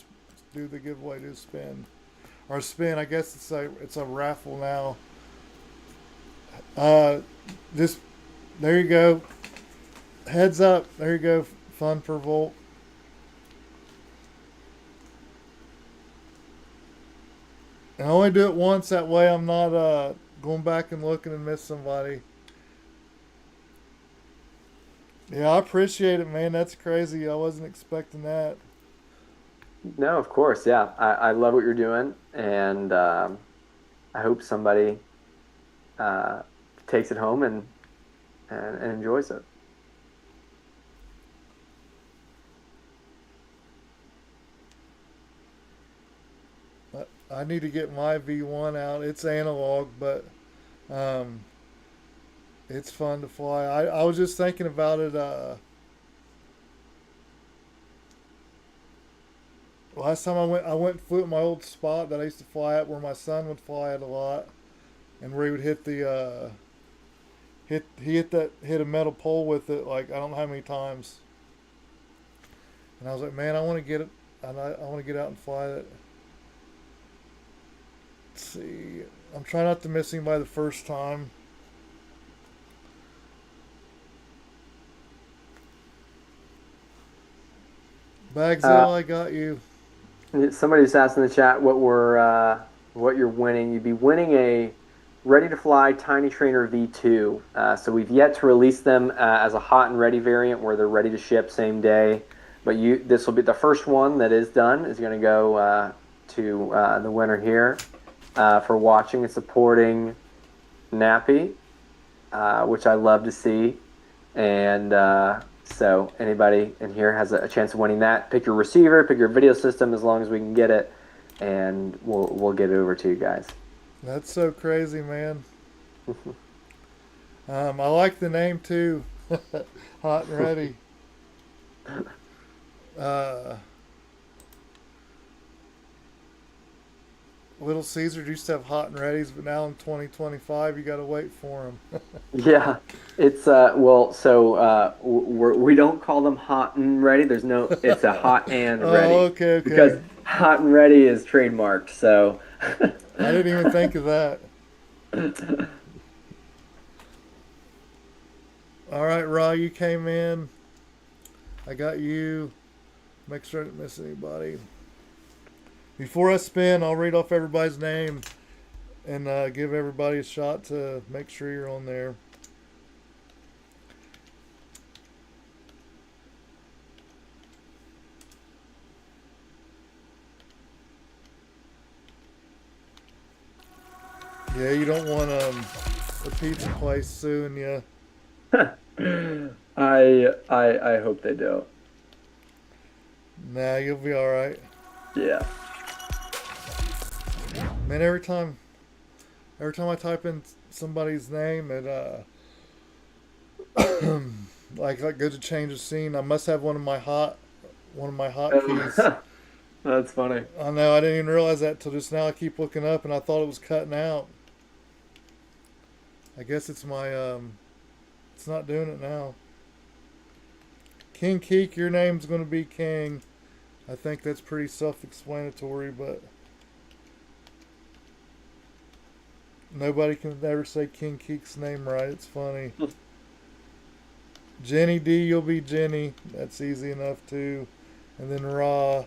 the giveaway. Do spin or spin. I guess it's a raffle now. Uh, just there you go. Heads up. There you go. Fun for Volt. And I only do it once. That way I'm not going back and looking and miss somebody. Yeah, I appreciate it, man. That's crazy. I wasn't expecting that. No, of course, yeah. I love what you're doing, and I hope somebody uh, takes it home and enjoys it. I need to get my V1 out. It's analog, but um, it's fun to fly. I was just thinking about it. Last time I went and flew at my old spot that I used to fly at, where my son would fly at a lot, and where he would hit hit a metal pole with it, like I don't know how many times. And I was like, man, I want to get it. I want to get out and fly it. Let's see. I'm trying not to miss him by the first time. Uh, Bagzilla, I got you. Somebody just asked in the chat what you're winning. You'd be winning a Ready to Fly Tiny Trainer V2. So we've yet to release them as a hot and ready variant, where they're ready to ship same day. But this will be the first one that is done. Is going to go to the winner here for watching and supporting Nappy, which I love to see. And so anybody in here has a chance of winning that. Pick your receiver, pick your video system, as long as we can get it, and we'll get it over to you guys. That's so crazy, man. I like the name too. Hot and ready. Uh, Little Caesar used to have hot and readies, but now in 2025, you got to wait for them. Yeah, it's we don't call them hot and ready. There's no, it's a hot and Oh, ready, okay, because okay. hot and ready is trademarked. So I didn't even think of that. All right, Raw, you came in. I got you. Make sure I didn't miss anybody. Before I spin, I'll read off everybody's name and give everybody a shot to make sure you're on there. Yeah, you don't want a pizza place suing you. I hope they don't. Nah, you'll be all right. Yeah. Man, every time I type in somebody's name, it like go to change the scene. I must have one of my hotkeys. That's funny. I know, I didn't even realize that till just now. I keep looking up and I thought it was cutting out. I guess it's it's not doing it now. King Keek, your name's going to be King. I think that's pretty self-explanatory, but nobody can ever say King Keek's name right. It's funny. Jenny D, you'll be Jenny. That's easy enough too. And then Raw.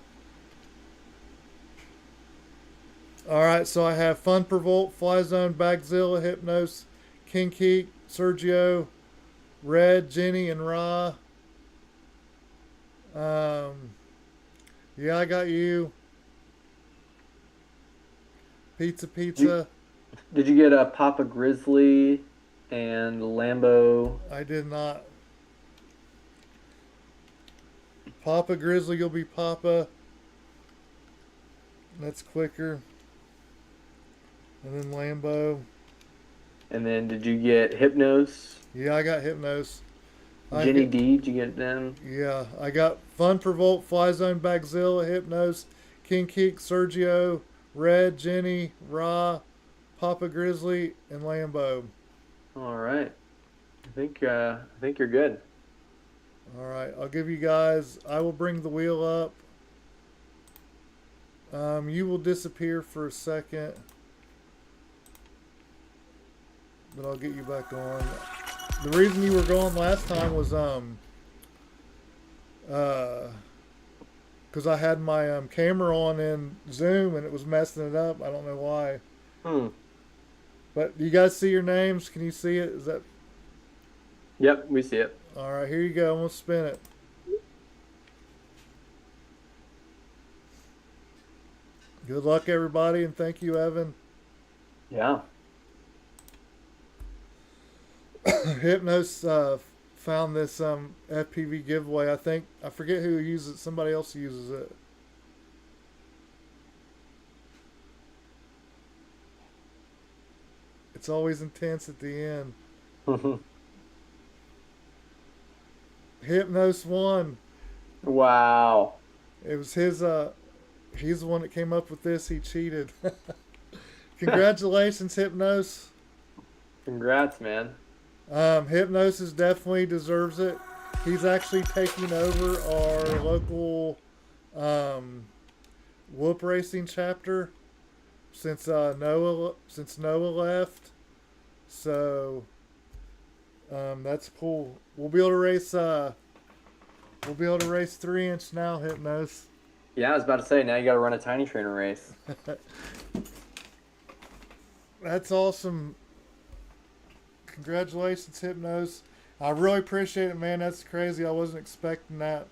Alright, so I have Fun per Volt, Fly Zone, Bagzilla, Hypnos, King Keek, Sergio, Red, Jenny, and Ra. Yeah, I got you. Pizza, Did you, pizza. did you get a Papa Grizzly And Lambo. I did not. Papa Grizzly, you'll be Papa. That's quicker. And then Lambo. And then did you get Hypnos? Yeah, I got Hypnos. I Jenny hit. D, did you get them? Yeah, I got Fun per Volt, Fly Zone, Bagzilla, Hypnos, King Keek, Sergio, Red, Jenny, Ra, Papa Grizzly, and Lambo. All right. I think you're good. All right, I'll give you guys. I will bring the wheel up. You will disappear for a second, but I'll get you back on. The reason you were gone last time was uh, because I had my camera on in Zoom and it was messing it up. I don't know why. Hmm. But do you guys see your names? Can you see it? Is that Yep, we see it. all right? Here you go. I'm gonna spin it. Good luck, everybody, and thank you, Evan. Yeah. Hypnos found this FPV giveaway. I think I forget who uses it. Somebody else uses it. It's always intense at the end. Hypnos won. Wow. It was his. He's the one that came up with this. He cheated. Congratulations, Hypnos. Congrats, man. Hypnosis definitely deserves it. He's actually taking over our local whoop racing chapter since Noah left. So that's cool. We'll be able to race. We'll be able to race 3 inch now, Hypnos. Yeah, I was about to say, now you got to run a tiny trainer race. That's awesome. Congratulations, Hypnos. I really appreciate it, man. That's crazy. I wasn't expecting that.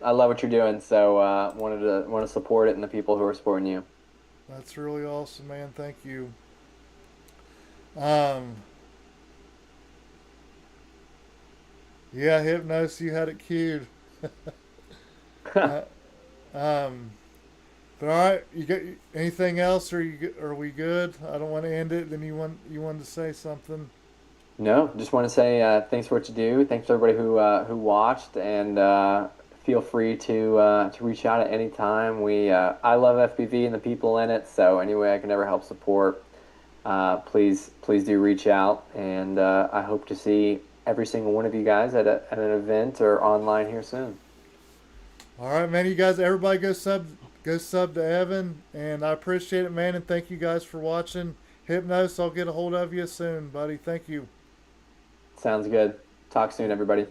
I love what you're doing, so want to support it and the people who are supporting you. That's really awesome, man. Thank you. Um, yeah, Hypnos, you had it queued. Uh, um, but all right, you got anything else? Are we good? I don't want to end it. Then you wanted to say something. No, just want to say thanks for what you do. Thanks to everybody who watched, and feel free to reach out at any time. I love FPV and the people in it, so any way I can ever help support, please do reach out, and I hope to see every single one of you guys at an event or online here soon. All right, man. You guys, everybody go sub to Evan, and I appreciate it, man. And thank you guys for watching. Hypnos, I'll get a hold of you soon, buddy. Thank you. Sounds good. Talk soon, everybody.